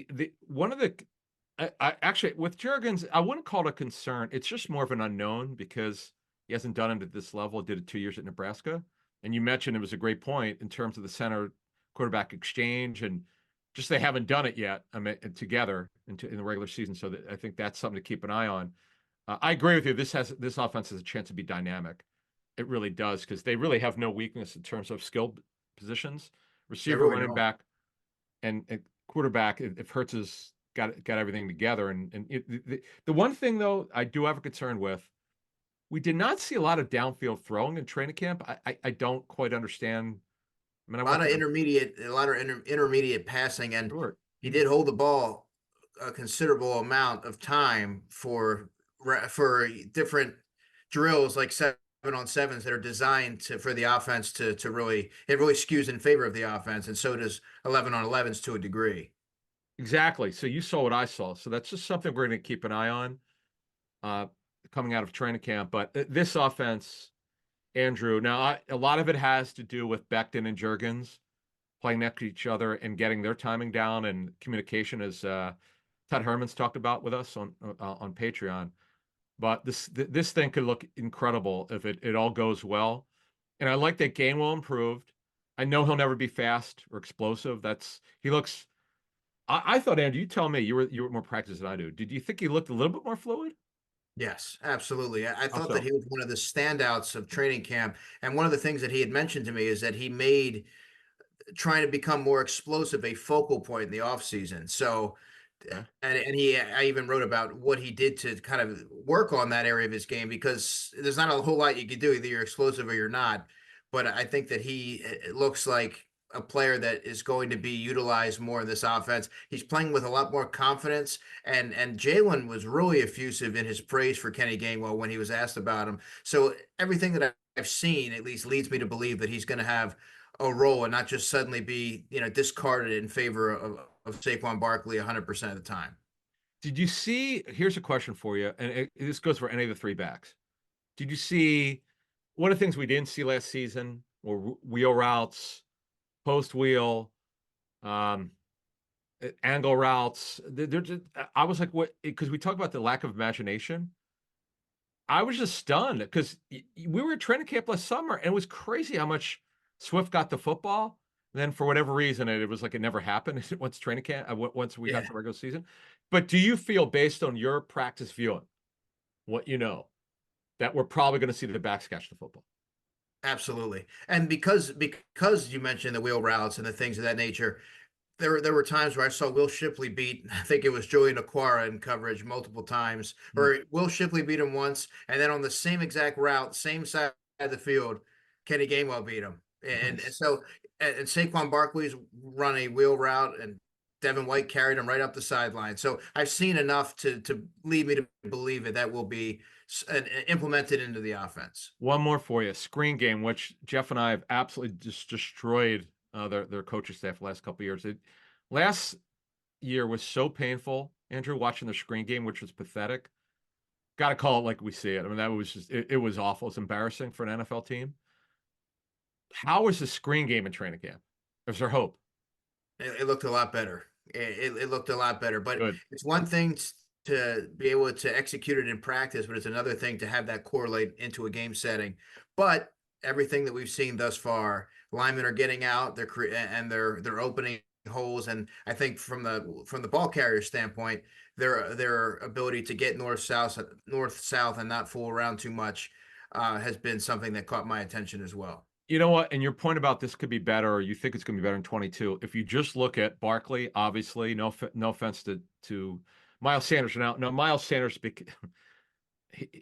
I actually with Jurgens, I wouldn't call it a concern. It's just more of an unknown because He hasn't done it at this level. Did it 2 years at Nebraska. And you mentioned it was a great point in terms of the center quarterback exchange, and just they haven't done it yet. I mean, together in the regular season. So I think that's something to keep an eye on. I agree with you. This offense has a chance to be dynamic. It really does, because they really have no weakness in terms of skilled positions, receiver, really running don't. back, and quarterback. If Hurts has got everything together, and the one thing though I do have a concern with, we did not see a lot of downfield throwing in training camp. I don't quite understand. I mean, A lot of intermediate passing, and Sure. he did hold the ball a considerable amount of time for different drills, like 7-on-7s that are designed for the offense to really, it really skews in favor of the offense, and so does 11-on-11s to a degree. Exactly. So you saw what I saw. So that's just something we're going to keep an eye on coming out of training camp. But this offense, Andrew, now a lot of it has to do with Becton and Juergens playing next to each other and getting their timing down and communication, as Todd Herman's talked about with us on Patreon. But this thing could look incredible if it all goes well. And I like that Gainwell improved. I know he'll never be fast or explosive. He looks. I thought, Andrew, you tell me, you were more practiced than I do. Did you think he looked a little bit more fluid? Yes, absolutely. I How thought that so? he was one of the standouts of training camp. And one of the things that he had mentioned to me is that he made trying to become more explosive a focal point in the offseason. So, Okay. I even wrote about what he did to kind of work on that area of his game, because there's not a whole lot you can do. Either you're explosive or you're not. But I think that it looks like a player that is going to be utilized more in this offense. He's playing with a lot more confidence, and Jalen was really effusive in his praise for Kenny Gainwell when he was asked about him. So everything that I've seen at least leads me to believe that he's going to have a role and not just suddenly be, discarded in favor of Saquon Barkley 100% of the time. Did you see? Here's a question for you, and this goes for any of the three backs. Did you see one of the things we didn't see last season were wheel routes, post wheel, angle routes? I was like, what? Because we talk about the lack of imagination. I was just stunned because we were at training camp last summer, and it was crazy how much Swift got the football. And then for whatever reason, it was like it never happened once training camp, once we got to regular season. But do you feel, based on your practice viewing, what you know, that we're probably going to see the backs catch the football? Absolutely. And because you mentioned the wheel routes and the things of that nature, there were times where I saw Will Shipley beat, I think it was Joey Naquara in coverage multiple times, or Will Shipley beat him once, and then on the same exact route, same side of the field, Kenny Gainwell beat him. And Nice. so Saquon Barkley's run a wheel route, and Devin White carried him right up the sideline. So I've seen enough to lead me to believe that will be implemented into the offense. One more for you. Screen game, which Jeff and I have absolutely just destroyed their coaching staff the last couple of years. Last year was so painful, Andrew, watching the screen game, which was pathetic. Got to call it like we see it. I mean, that was just, it was awful. It's embarrassing for an NFL team. How was the screen game in training camp? Is there hope? It looked a lot better. It looked a lot better, but Good. it's one thing to be able to execute it in practice, but it's another thing to have that correlate into a game setting. But everything that we've seen thus far, linemen are getting out, they're opening holes, and I think from the ball carrier standpoint, their ability to get north south, and not fool around too much has been something that caught my attention as well. You know what? And your point about this could be better, or you think it's going to be better in 22. If you just look at Barkley, obviously, no offense to Miles Sanders. Now, no, Miles Sanders,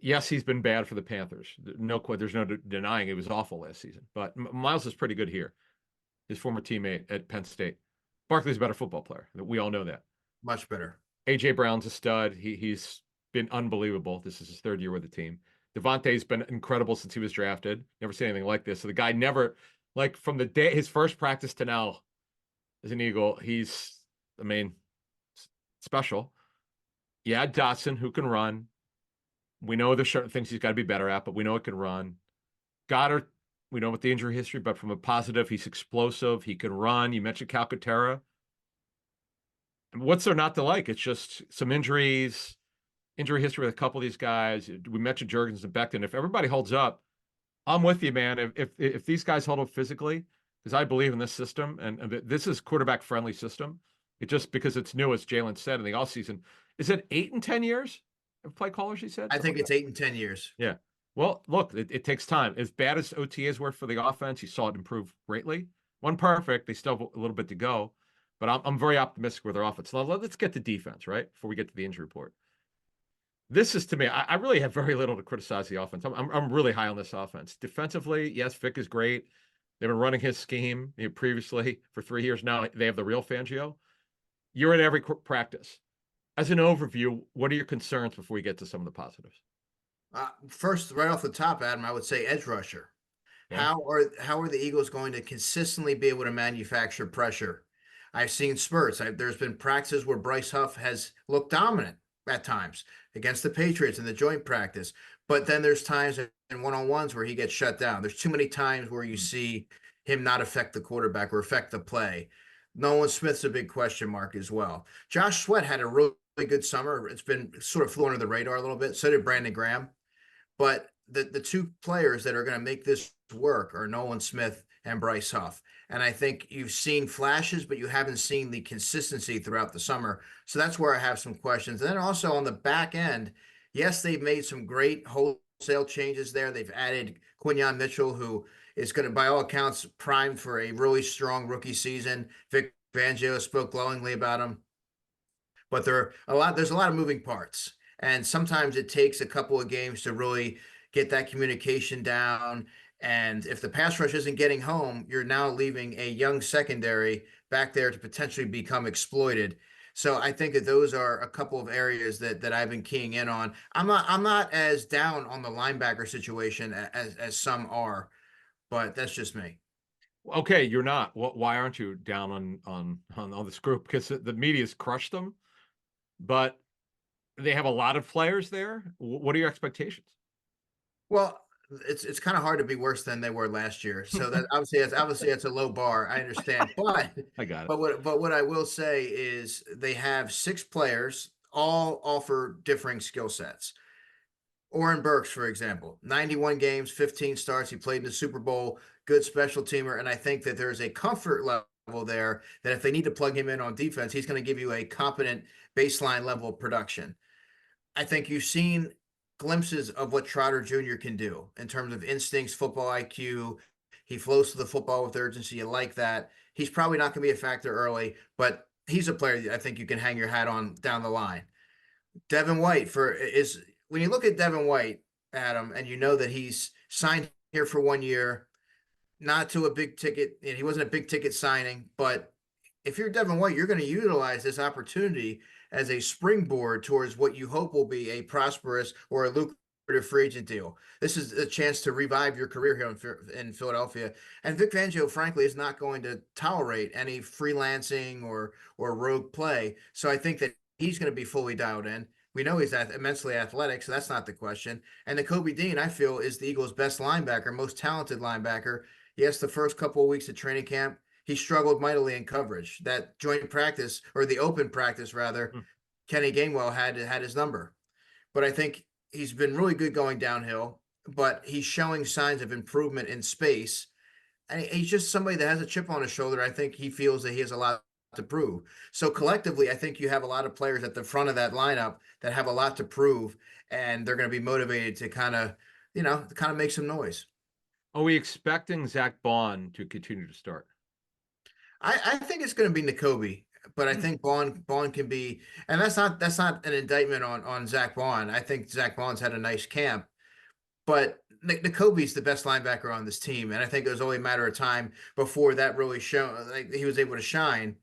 yes, he's been bad for the Panthers. There's no denying it was awful last season. But Miles is pretty good here. His former teammate at Penn State. Barkley's a better football player. We all know that. Much better. AJ Brown's a stud. He's been unbelievable. This is his third year with the team. Devontae's been incredible since he was drafted. Never seen anything like this. So the guy never, like, from the day his first practice to now as an Eagle, he's, I mean, special. Yeah, Dotson, who can run. We know there's certain things he's got to be better at, but we know it can run. Goddard, we know about the injury history, but from a positive, he's explosive. He can run. You mentioned Calcaterra. What's there not to like? It's just some injuries. injury history with a couple of these guys. We mentioned Jurgens and Becton. If everybody holds up, I'm with you, man. If these guys hold up physically, because I believe in this system, and this is quarterback friendly system. It just because it's new, as Jalen said in the offseason. Is it 8 and 10 years of play callers? He said. I Something think like it's 8 and 10 years. that? Yeah. Well, look, it takes time. As bad as OTAs were for the offense, you saw it improve greatly. One perfect. They still have a little bit to go, but I'm very optimistic with their offense. Now, let's get to defense, right? Before we get to the injury report. This is, to me, I really have very little to criticize the offense. I'm really high on this offense. Defensively, yes, Vic is great. They've been running his scheme previously for 3 years now. They have the real Fangio. You're at every practice. As an overview, what are your concerns before we get to some of the positives? First, right off the top, Adam, I would say edge rusher. Okay. How are the Eagles going to consistently be able to manufacture pressure? I've seen spurts. There's been practices where Bryce Huff has looked dominant at times against the Patriots in the joint practice, but then there's times in one-on-ones where he gets shut down. There's too many times where you see him not affect the quarterback or affect the play. Nolan Smith's a big question mark as well. Josh Sweat had a really good summer. It's been sort of flew under the radar a little bit. So did Brandon Graham. But the two players that are going to make this work are Nolan Smith and Bryce Huff. And I think you've seen flashes, but you haven't seen the consistency throughout the summer. So that's where I have some questions. And then also on the back end, yes, they've made some great wholesale changes there. They've added Quinyon Mitchell, who is going to, by all accounts, primed for a really strong rookie season. Vic Fangio spoke glowingly about him. But there's a lot of moving parts. And sometimes it takes a couple of games to really get that communication down. And if the pass rush isn't getting home, you're now leaving a young secondary back there to potentially become exploited. So I think that those are a couple of areas that I've been keying in on. I'm not as down on the linebacker situation as some are, but that's just me. Okay, you're not. Why aren't you down on this group? Because the media's crushed them, but they have a lot of players there. What are your expectations? Well, it's kind of hard to be worse than they were last year. So that obviously it's a low bar. I understand, but I got it. what I will say is they have 6 players, all offer differing skill sets. Oren Burks, for example, 91 games, 15 starts. He played in the Super Bowl, good special teamer, and I think that there's a comfort level there that if they need to plug him in on defense, he's going to give you a competent baseline level of production. I think you've seen glimpses of what Trotter Jr. can do in terms of instincts, football IQ. He flows to the football with urgency. You like that. He's probably not going to be a factor early, but he's a player I think you can hang your hat on down the line. Devin White is when you look at Devin White, Adam, and you know that he's signed here for 1 year, not to a big ticket. He wasn't a big ticket signing, but if you're Devin White, you're going to utilize this opportunity as a springboard towards what you hope will be a prosperous or a lucrative free agent deal. This is a chance to revive your career here in Philadelphia. And Vic Fangio, frankly, is not going to tolerate any freelancing or rogue play. So I think that he's going to be fully dialed in. We know he's immensely athletic, so that's not the question. And Nakobe Dean, I feel, is the Eagles' best linebacker, most talented linebacker. Yes, the first couple of weeks of training camp, he struggled mightily in coverage. That joint practice, or the open practice rather, Kenny Gainwell had his number. But I think he's been really good going downhill, but he's showing signs of improvement in space. And he's just somebody that has a chip on his shoulder. I think he feels that he has a lot to prove. So collectively, I think you have a lot of players at the front of that lineup that have a lot to prove, and they're going to be motivated to kind of make some noise. Are we expecting Zach Bond to continue to start? I think it's going to be Nakobe, but I think Bond can be, and that's not an indictment on Zach Bond. I think Zach Bond's had a nice camp, but Nakobe's the best linebacker on this team, and I think it was only a matter of time before that really showed, like, he was able to shine.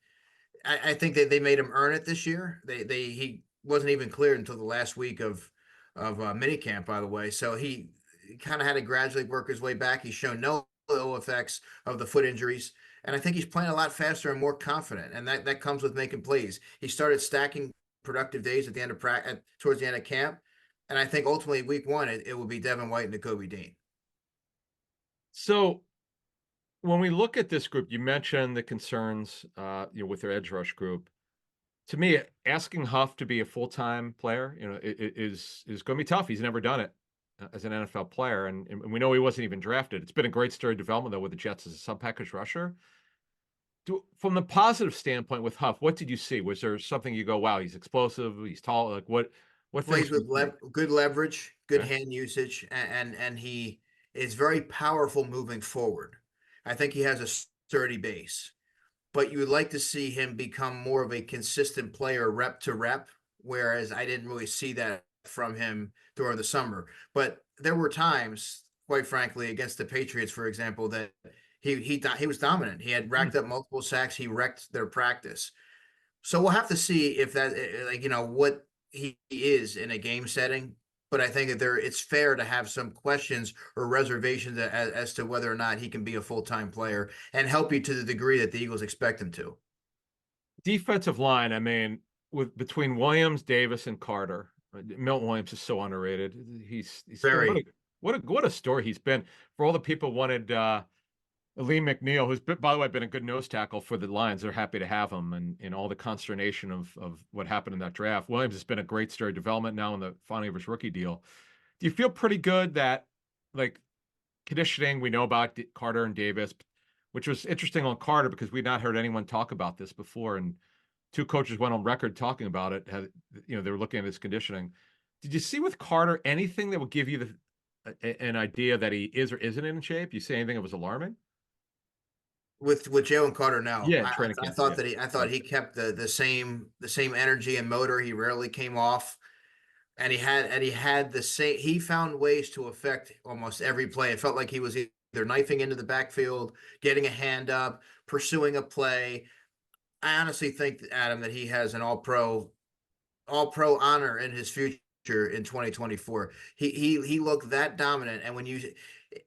I think that they made him earn it this year. He wasn't even cleared until the last week of minicamp, by the way. So he kind of had to gradually work his way back. He's shown no ill effects of the foot injuries. And I think he's playing a lot faster and more confident. And that comes with making plays. He started stacking productive days at the end of towards the end of camp. And I think ultimately week 1, it will be Devin White and Nakobe Dean. So when we look at this group, you mentioned the concerns, with their edge rush group. To me, asking Huff to be a full-time player, is going to be tough. He's never done it as an NFL player, and we know he wasn't even drafted. It's been a great story development though with the Jets as a sub-package rusher. From the positive standpoint with Huff, what did you see? Was there something you go, "Wow, he's explosive, he's tall," like what things Plays did with you see? good leverage, good Okay. hand usage, and he is very powerful moving forward. I think he has a sturdy base, but you would like to see him become more of a consistent player rep to rep, whereas I didn't really see that from him during the summer. But there were times, quite frankly, against the Patriots, for example, that he was dominant. He had Hmm. racked up multiple sacks. He wrecked their practice. So we'll have to see if that, like, what he is in a game setting. But I think that it's fair to have some questions or reservations as to whether or not he can be a full-time player and help you to the degree that the Eagles expect him to. Defensive line, I mean, with between Williams, Davis, and Carter, Milton Williams is so underrated. He's been Very. what a story he's been for all the people wanted Lee McNeil, who's by the way been a good nose tackle for the Lions. They're happy to have him, and in all the consternation of what happened in that draft. Williams has been a great story development now in the final of his rookie deal. Do you feel pretty good that like conditioning we know about Carter and Davis, which was interesting on Carter because we'd not heard anyone talk about this before, and two coaches went on record talking about it. They were looking at his conditioning. Did you see with Carter anything that would give you an idea that he is or isn't in shape? You see anything that was alarming? With Jalen Carter, no. Yeah, I, training I camp. thought Yeah, that I thought right. he kept the same energy and motor. He rarely came off, and he had the same. He found ways to affect almost every play. It felt like he was either knifing into the backfield, getting a hand up, pursuing a play. I honestly think, Adam, that he has an all pro honor in his future in 2024. He looked that dominant, and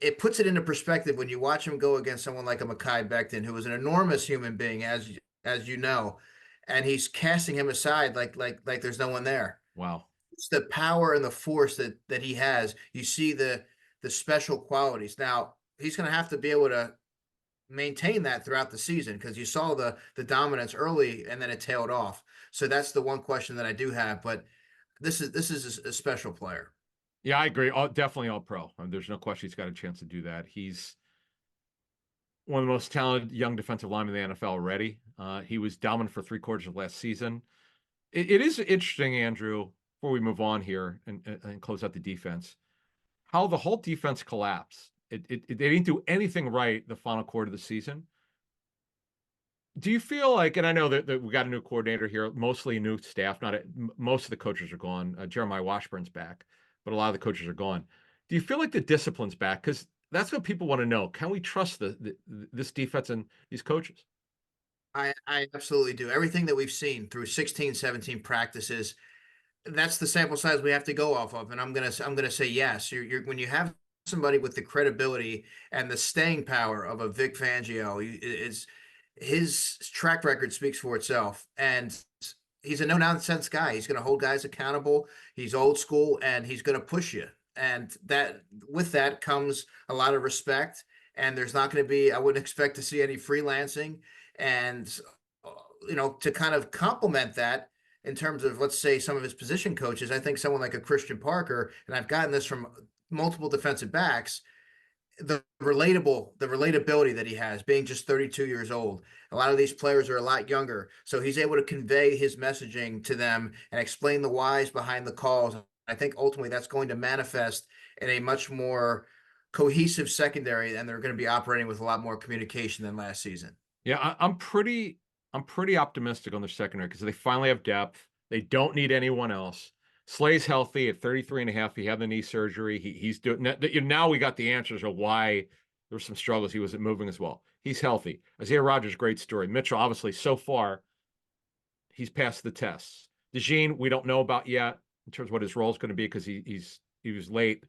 it puts it into perspective when you watch him go against someone like a Mekhi Becton, who is an enormous human being, as you know, and he's casting him aside like there's no one there. Wow. It's the power and the force that he has. You see the special qualities. Now he's going to have to be able to maintain that throughout the season because you saw the dominance early and then it tailed off. So that's the one question that I do have. But this is a special player. Yeah, I agree. Definitely all pro. There's no question he's got a chance to do that. He's one of the most talented young defensive linemen in the NFL already. He was dominant for three-quarters of last season. It is interesting, Andrew, before we move on here and close out the defense, how the whole defense collapsed. They didn't do anything right the final quarter of the season. Do you feel like, and I know that we got a new coordinator here, mostly a new staff, most of the coaches are gone. Jeremiah Washburn's back, but a lot of the coaches are gone. Do you feel like the discipline's back? Because that's what people want to know. Can we trust this defense and these coaches? I absolutely do. Everything that we've seen through 16, 17 practices, that's the sample size we have to go off of. And I'm gonna say yes. You're when you have somebody with the credibility and the staying power of a Vic Fangio, is his track record speaks for itself. And he's a no nonsense guy. He's going to hold guys accountable. He's old school and he's going to push you. And that with that comes a lot of respect. And there's not going to be, I wouldn't expect to see any freelancing. And, to kind of complement that in terms of, let's say, some of his position coaches, I think someone like a Christian Parker, and I've gotten this from multiple defensive backs, the relatability that he has being just 32 years old. A lot of these players are a lot younger, so he's able to convey his messaging to them and explain the whys behind the calls. I think ultimately that's going to manifest in a much more cohesive secondary, and they're going to be operating with a lot more communication than last season. Yeah, I'm pretty optimistic on their secondary because they finally have depth. They don't need anyone else. Slay's healthy at 33 and a half. He had the knee surgery. He's doing now we got the answers of why there were some struggles. He wasn't moving as well. He's healthy. Isaiah Rogers, great story. Mitchell, obviously, so far, he's passed the tests. DeJean, we don't know about yet in terms of what his role is going to be because he was late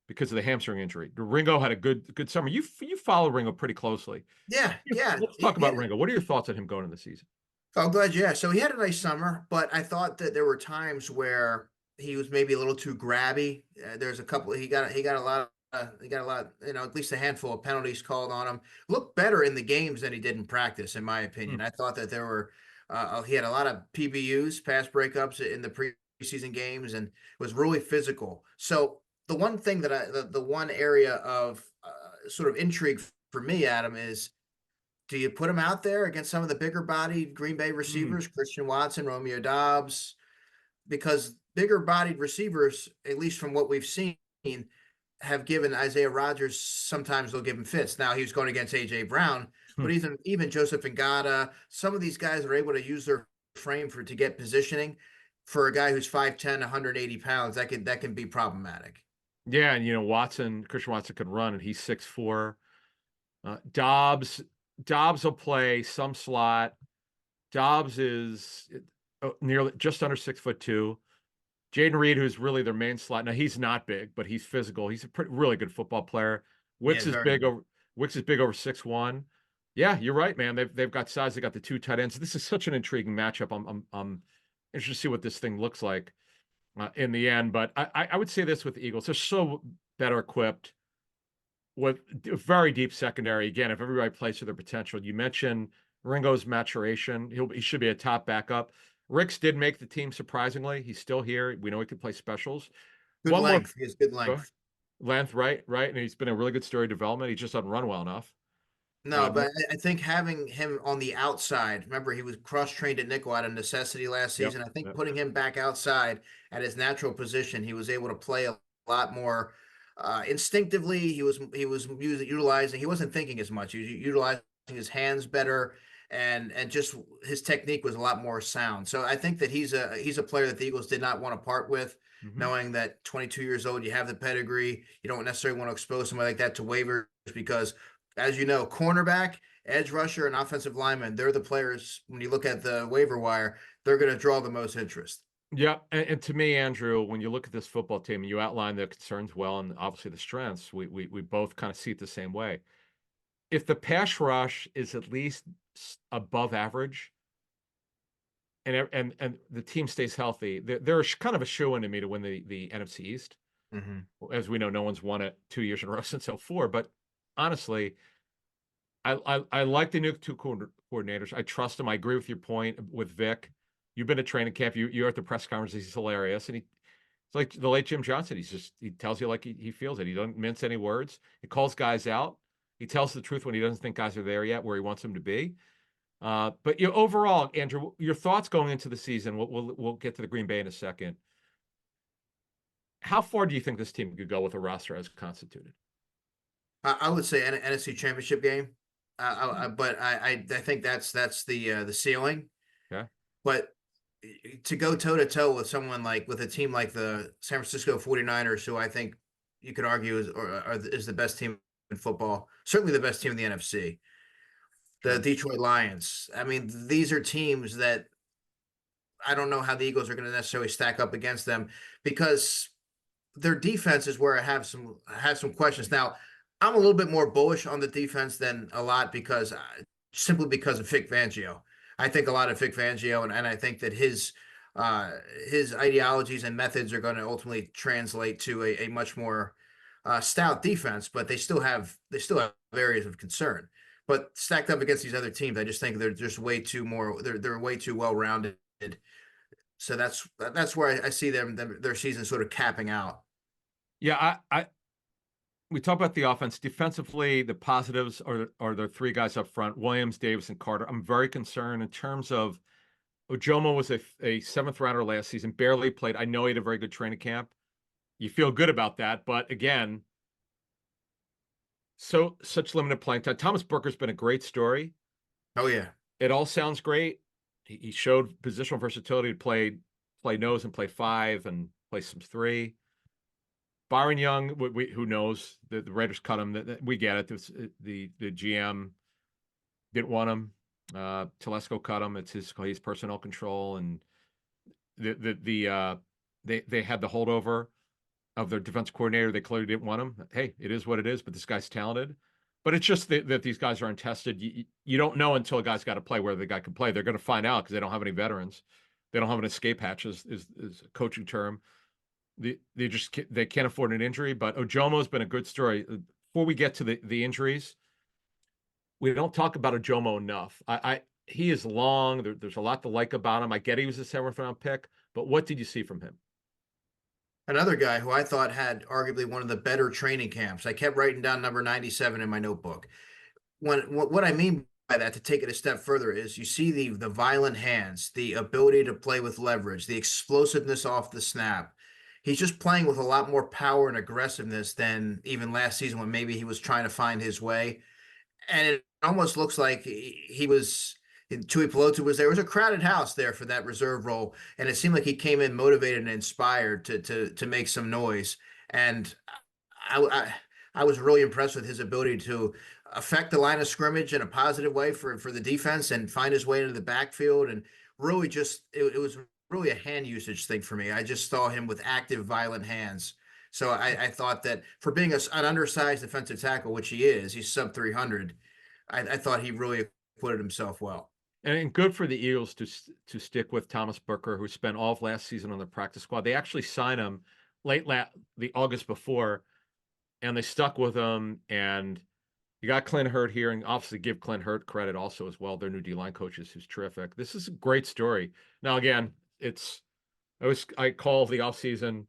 because of the hamstring injury. Ringo had a good summer. You follow Ringo pretty closely. Yeah, yeah. Let's talk about Ringo. What are your thoughts on him going into the season? Oh, glad. Yeah. So he had a nice summer, but I thought that there were times where he was maybe a little too grabby. There's a couple. He got a lot. He got a lot. At least a handful of penalties called on him. Looked better in the games than he did in practice, in my Hmm. opinion. I thought that there were He had a lot of PBUs, pass breakups in the preseason games, and was really physical. So the one thing that the one area of sort of intrigue for me, Adam, is do you put him out there against some of the bigger bodied Green Bay receivers, Christian Watson, Romeo Dobbs? Because bigger bodied receivers, at least from what we've seen, have given Isaiah Rodgers, sometimes they'll give him fits. Now he was going against AJ Brown, but even Joseph Ngata, some of these guys are able to use their frame to get positioning. For a guy who's 5'10", 180 pounds, that can be problematic. Yeah, and Christian Watson can run, and he's 6'4". Dobbs will play some slot. Dobbs is nearly just under 6'2". Jaden Reed, who's really their main slot. Now he's not big, but he's physical. He's a really good football player. Wicks is big over 6'1". Yeah, you're right, man. They've got size. They got the 2 tight ends. This is such an intriguing matchup. I'm interested to see what this thing looks like in the end. But I would say this with the Eagles: they're so better equipped with a very deep secondary. Again, if everybody plays to their potential. You mentioned Ringo's maturation. He should be a top backup. Ricks did make the team, surprisingly. He's still here. We know he can play specials. Good length. He has good length. Length, right. And he's been a really good story development. He just doesn't run well enough. No, but I think having him on the outside, remember he was cross-trained at nickel out of necessity last season. I think putting him back outside at his natural position, he was able to play a lot more instinctively. He utilizing, he wasn't thinking as much. He was utilizing his hands better, and just his technique was a lot more sound. So I think that he's a player that the Eagles did not want to part with, knowing that 22 years old, you have the pedigree. You don't necessarily want to expose somebody like that to waivers because, as you know, cornerback, edge rusher, and offensive lineman, they're the players, when you look at the waiver wire, they're going to draw the most interest. Yeah, and to me, Andrew, when you look at this football team, and you outline the concerns well, and obviously the strengths, we both kind of see it the same way. If the pass rush is at least above average, and the team stays healthy, they're kind of a shoo-in to me to win the NFC East. As we know, no one's won it 2 years in a row since 2004. But honestly, I like the new 2 coordinators. I trust them. I agree with your point with Vic. You've been at training camp. You're at the press conference. He's hilarious, and it's like the late Jim Johnson. He tells you like he feels it. He doesn't mince any words. He calls guys out. He tells the truth when he doesn't think guys are there yet, where he wants them to be. But overall, Andrew, your thoughts going into the season. We'll get to the Green Bay in a second. How far do you think this team could go with a roster as constituted? I would say NFC Championship game, but I think that's the ceiling. Yeah. But to go toe to toe with someone with a team like the San Francisco 49ers, who I think you could argue is the best team in football, certainly the best team in the NFC. The Detroit Lions. I mean, these are teams that I don't know how the Eagles are going to necessarily stack up against them, because their defense is where I have some questions. Now, I'm a little bit more bullish on the defense than a lot, because simply because of Vic Fangio. I think a lot of Vic Fangio, and I think that his ideologies and methods are going to ultimately translate to a much more stout defense. But they still have areas of concern. But stacked up against these other teams, I just think they're just way too they're way too well rounded. So that's where I see their season sort of capping out. Yeah, we talk about the offense. Defensively, the positives are the 3 guys up front: Williams, Davis, and Carter. I'm very concerned in terms of Ojomo was a 7th rounder last season, barely played. I know he had a very good training camp. You feel good about that, but again, such limited playing time. Thomas Booker's been a great story. Oh yeah, it all sounds great. He showed positional versatility to play nose and play 5 and play some 3. Byron Young, who knows? The Raiders cut him. We get it. The GM didn't want him. Telesco cut him. It's his personnel control, and they had the holdover of their defense coordinator. They clearly didn't want him. Hey, it is what it is. But this guy's talented. But it's just that these guys are untested. You don't know until a guy's got to play whether the guy can play. They're going to find out because they don't have any veterans. They don't have an escape hatch, is a coaching term. They can't afford an injury. But Ojomo's been a good story. Before we get to the injuries, we don't talk about Ojomo enough. he is long. There's a lot to like about him. I get he was a 7th-round pick, but what did you see from him? Another guy who I thought had arguably one of the better training camps. I kept writing down number 97 in my notebook. What I mean by that, to take it a step further, is you see the violent hands, the ability to play with leverage, the explosiveness off the snap. He's just playing with a lot more power and aggressiveness than even last season when maybe he was trying to find his way. And it almost looks like he was Tui Pelotu was there. It was a crowded house there for that reserve role, and it seemed like he came in motivated and inspired to make some noise. And I was really impressed with his ability to affect the line of scrimmage in a positive way for the defense and find his way into the backfield. And really just it was really a hand usage thing for me. I just saw him with active, violent hands. So I thought that for being an undersized defensive tackle, which he is, he's sub 300. I thought he really acquitted himself well. And good for the Eagles to stick with Thomas Booker, who spent all of last season on the practice squad. They actually signed him the August before, and they stuck with him. And you got Clint Hurt here, and obviously give Clint Hurt credit also as well. Their new D-line coaches, who's terrific. This is a great story. Now, again, I call the offseason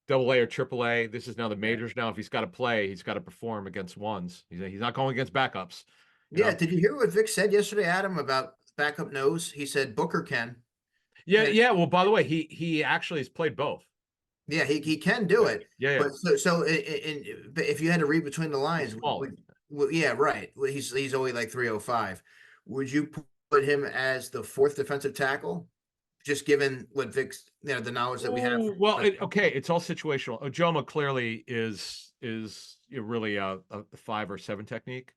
AA or AAA. This is now the majors. Now, if he's got to play, he's got to perform against ones. He's not going against backups. Yeah. Did you hear what Vic said yesterday, Adam, about backup nose? He said Booker can. Yeah. Well, by the way, he actually has played both. Yeah, he can do it. Yeah. But if you had to read between the lines, yeah, right. He's only like 305. Would you put him as the 4th defensive tackle? Just given what Vic's, the knowledge that we have. Well, it's all situational. Ojoma clearly is really a 5 or 7 technique.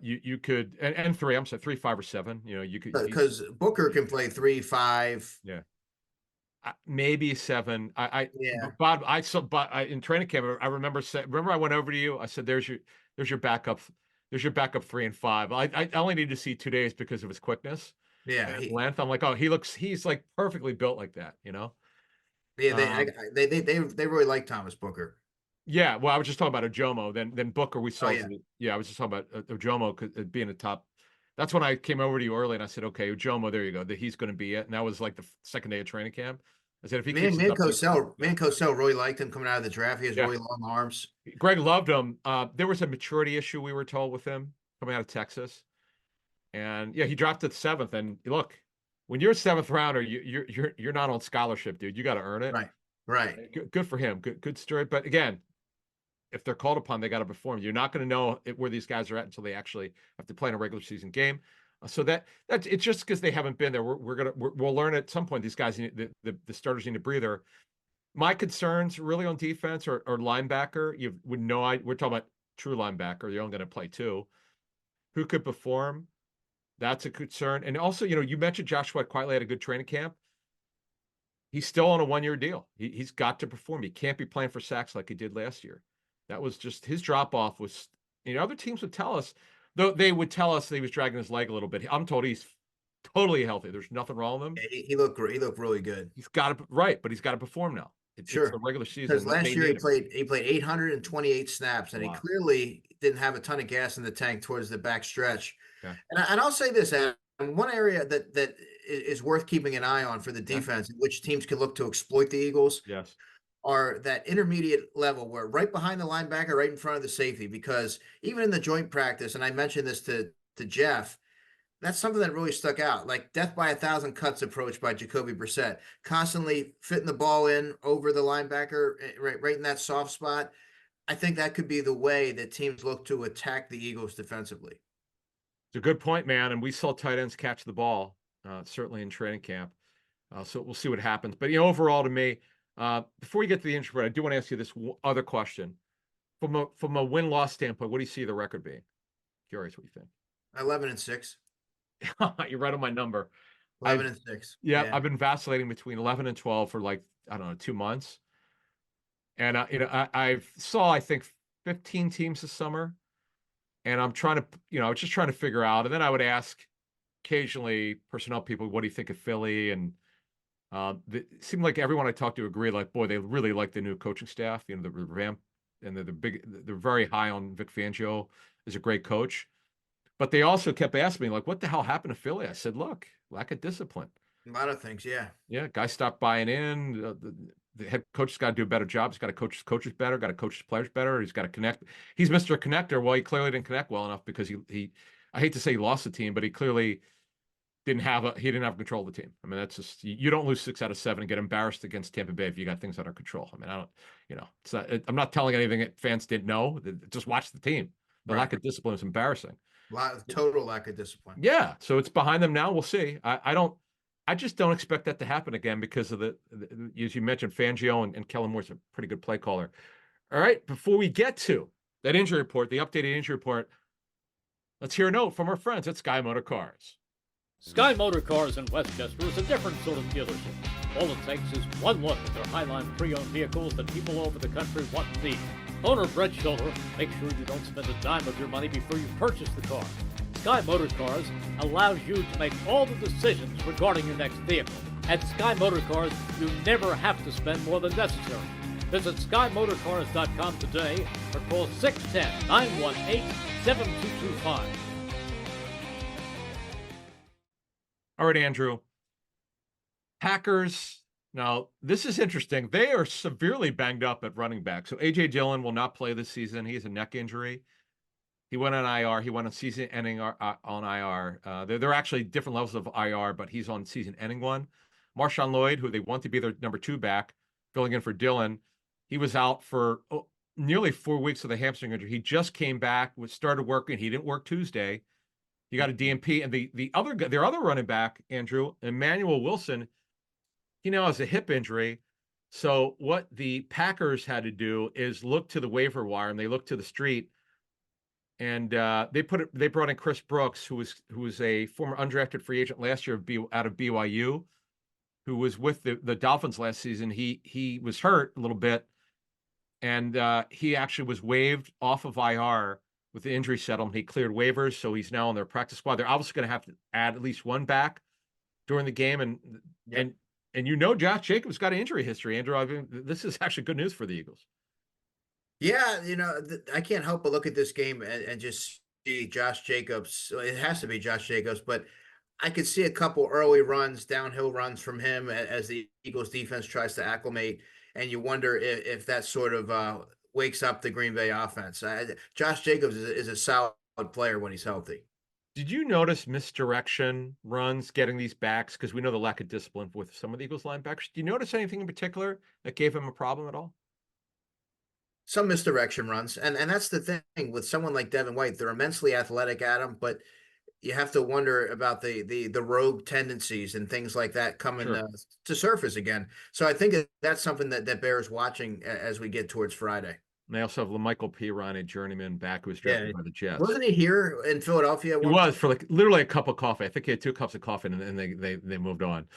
You could and 3. I'm sorry, 3, 5, or 7. You could, because Booker can play 3, 5. Yeah, maybe 7. Bob, in training camp, I remember I went over to you. I said, "There's your backup. There's your backup 3 and 5." I only need to see 2 days because of his quickness. Yeah, length. I'm like, oh, he's like perfectly built like that. Yeah, they really like Thomas Booker. Yeah, well, I was just talking about Ojomo. Then Booker, we saw. Oh, yeah. I was just talking about Ojomo being a top. That's when I came over to you early and I said, okay, Ojomo, there you go. That he's going to be it. And that was like the second day of training camp. I said, if he keeps Cosell really liked him coming out of the draft. He has really long arms. Greg loved him. There was a maturity issue, we were told, with him coming out of Texas. And yeah, he dropped to the 7th. And look, when you're a 7th rounder, you're not on scholarship, dude. You got to earn it. Right. Good for him. Good story. But again, if they're called upon, they got to perform. You're not going to know where these guys are at until they actually have to play in a regular season game. So that's it's just because they haven't been there. We'll learn at some point. These guys, the starters need a breather. My concerns really on defense or linebacker. We're talking about true linebacker. You're only going to play 2. Who could perform? That's a concern. And also, you mentioned Josh Sweat quietly had a good training camp. He's still on a 1-year deal. He's got to perform. He can't be playing for sacks like he did last year. That was just his drop off was, other teams would tell us, though they would tell us that he was dragging his leg a little bit. I'm told he's totally healthy. There's nothing wrong with him. Yeah, he looked great. He looked really good. He's got to, right, but he's got to perform now. It's the regular season. Because last year he played 828 snaps, and he clearly didn't have a ton of gas in the tank towards the back stretch. Yeah. And I'll say this, Adam, one area that is worth keeping an eye on for the defense, in which teams can look to exploit the Eagles. Yes. Are that intermediate level where right behind the linebacker, right in front of the safety, because even in the joint practice, and I mentioned this to Jeff, that's something that really stuck out. Like death by 1,000 cuts approach by Jacoby Brissett, constantly fitting the ball in over the linebacker, right in that soft spot. I think that could be the way that teams look to attack the Eagles defensively. It's a good point, man. And we saw tight ends catch the ball, certainly in training camp. So we'll see what happens. But overall, to me, before we get to the injury, I do want to ask you this other question. From a win-loss standpoint, what do you see the record being? Curious what you think. 11-6. You're right on my number. 11-6. Yeah, I've been vacillating between 11 and 12 for 2 months. And I saw, I think, 15 teams this summer. And I'm trying to, I was just trying to figure out. And then I would ask occasionally personnel people, what do you think of Philly? And it seemed like everyone I talked to agreed, like, boy, they really like the new coaching staff, the revamp, and they're very high on Vic Fangio as a great coach. But they also kept asking me, like, what the hell happened to Philly? I said, look, lack of discipline. A lot of things, yeah. Yeah, guys stopped buying in. The head coach has got to do a better job. He's got to coach his coaches better, got to coach his players better. He's got to connect. He's Mr. Connector. Well, he clearly didn't connect well enough because he I hate to say he lost the team, but he clearly didn't have control of the team. I mean, that's just, you don't lose 6 out of 7 and get embarrassed against Tampa Bay if you got things under control. I mean, I don't, it's not, I'm not telling anything that fans didn't know. Just watch the team. The lack of discipline is embarrassing. Total lack of discipline. Yeah, so it's behind them now. We'll see. I just don't expect that to happen again because of as you mentioned, Fangio and Kellen Moore's a pretty good play caller. All right, before we get to that injury report, the updated injury report, let's hear a note from our friends at Sky Motor Cars. Sky Motor Cars in Westchester is a different sort of dealership. All it takes is one look at their Highline pre-owned vehicles that people all over the country want and need. Owner Brett Schiller, make sure you don't spend a dime of your money before you purchase the car. Sky Motor Cars allows you to make all the decisions regarding your next vehicle. At Sky Motor Cars, you never have to spend more than necessary. Visit SkyMotorCars.com today or call 610-918-7225. All right, Andrew. Packers. Now, this is interesting. They are severely banged up at running back. So A.J. Dillon will not play this season. He has a neck injury. He went on IR. He went on season-ending on IR. They're actually different levels of IR, but he's on season-ending one. Marshawn Lloyd, who they want to be their number 2 back, filling in for Dillon, he was out for nearly 4 weeks with a hamstring injury. He just came back, started working. He didn't work Tuesday. He got a DNP, and their other running back, Andrew, Emmanuel Wilson, he now has a hip injury. So what the Packers had to do is look to the waiver wire, and they looked to the street, and they brought in Chris Brooks, who was a former undrafted free agent last year out of BYU, who was with the Dolphins last season. He was hurt a little bit, and he actually was waived off of IR with the injury settlement. He cleared waivers, so he's now on their practice squad. They're obviously going to have to add at least one back during the game, and Josh Jacobs got an injury history, Andrew. I mean, this is actually good news for the Eagles. Yeah, I can't help but look at this game and just see Josh Jacobs. It has to be Josh Jacobs, but I could see a couple early runs, downhill runs from him as the Eagles defense tries to acclimate, and you wonder if that sort of wakes up the Green Bay offense. Josh Jacobs is a solid player when he's healthy. Did you notice misdirection runs getting these backs? Because we know the lack of discipline with some of the Eagles linebackers. Do you notice anything in particular that gave him a problem at all? Some misdirection runs, and that's the thing with someone like Devin White. They're immensely athletic, Adam, but you have to wonder about the rogue tendencies and things like that coming to surface again. So I think that's something that bears watching as we get towards Friday. And they also have LaMichael Pirine, a journeyman back who was drafted by the Jets. Wasn't he here in Philadelphia? He was for literally a cup of coffee. I think he had 2 cups of coffee, and they moved on.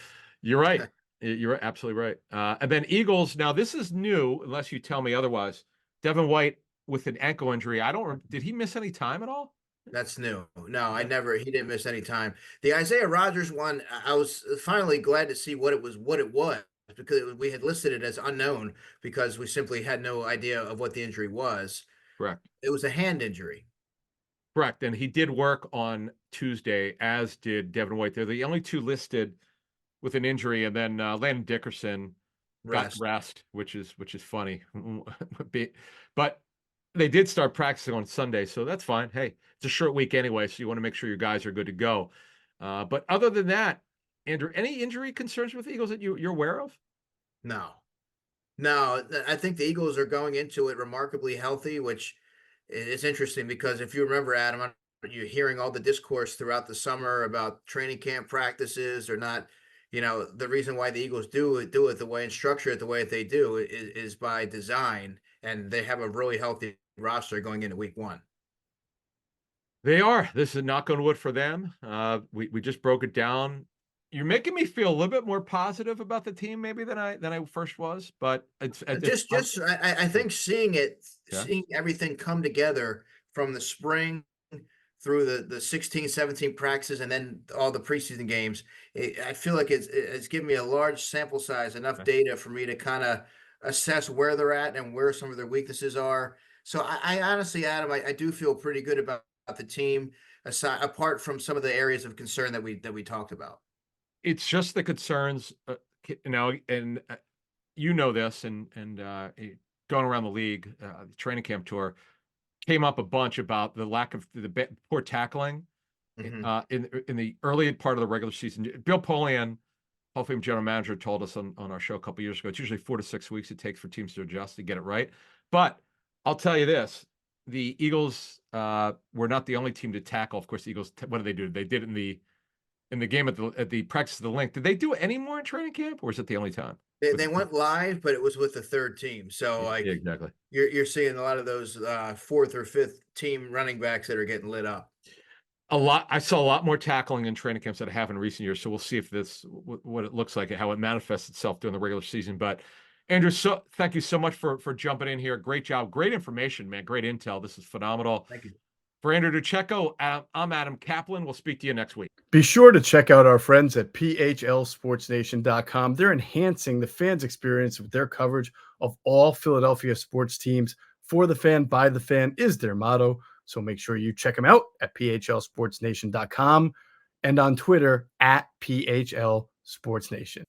You're right. You're absolutely right. And then Eagles. Now this is new, unless you tell me otherwise. Devin White with an ankle injury. Did he miss any time at all? That's new. No, he didn't miss any time. The Isaiah Rodgers one, I was finally glad to see what it was, because we had listed it as unknown because we simply had no idea of what the injury was. Correct. It was a hand injury. Correct. And he did work on Tuesday, as did Devin White. They're the only 2 listed with an injury. And then Landon Dickerson got rest, which is funny. But they did start practicing on Sunday, so that's fine. Hey, it's a short week anyway, so you want to make sure your guys are good to go. But other than that, Andrew, any injury concerns with the Eagles that you're aware of? No. I think the Eagles are going into it remarkably healthy, which is interesting because if you remember, Adam, you're hearing all the discourse throughout the summer about training camp practices or not. The reason why the Eagles do it the way and structure it the way that they do is by design, and they have a really healthy roster going into week 1. They are. This is knock on wood for them. We just broke it down. You're making me feel a little bit more positive about the team maybe than I first was, but I think seeing everything come together from the spring through the 16, 17 practices and then all the preseason games, I feel like it's given me a large sample size, enough data for me to kind of assess where they're at and where some of their weaknesses are. So I honestly, Adam, I do feel pretty good about the team. apart from some of the areas of concern that we talked about? It's just the concerns now, and you know this, and going around the league, the training camp tour came up a bunch about the lack of the poor tackling in the early part of the regular season. Bill Polian, Hall of Fame general manager, told us on our show a couple years ago, it's usually 4 to 6 weeks it takes for teams to adjust to get it right. But I'll tell you this, the Eagles were not the only team to tackle. Of course, the Eagles, what did? They did in the game at the practice of the link. Did they do any more in training camp, or is it the only time? They went live, but it was with the third team. So like Yeah, exactly. you're seeing a lot of those fourth or fifth team running backs that are getting lit up. I saw a lot more tackling in training camps that I have in recent years. So we'll see if what it looks like and how it manifests itself during the regular season. But Andrew, thank you so much for jumping in here. Great job. Great information, man. Great intel. This is phenomenal. Thank you. For Andrew DiCecco, I'm Adam Caplan. We'll speak to you next week. Be sure to check out our friends at phlsportsnation.com. They're enhancing the fans' experience with their coverage of all Philadelphia sports teams. For the fan, by the fan is their motto. So make sure you check them out at phlsportsnation.com and on Twitter at phlsportsnation.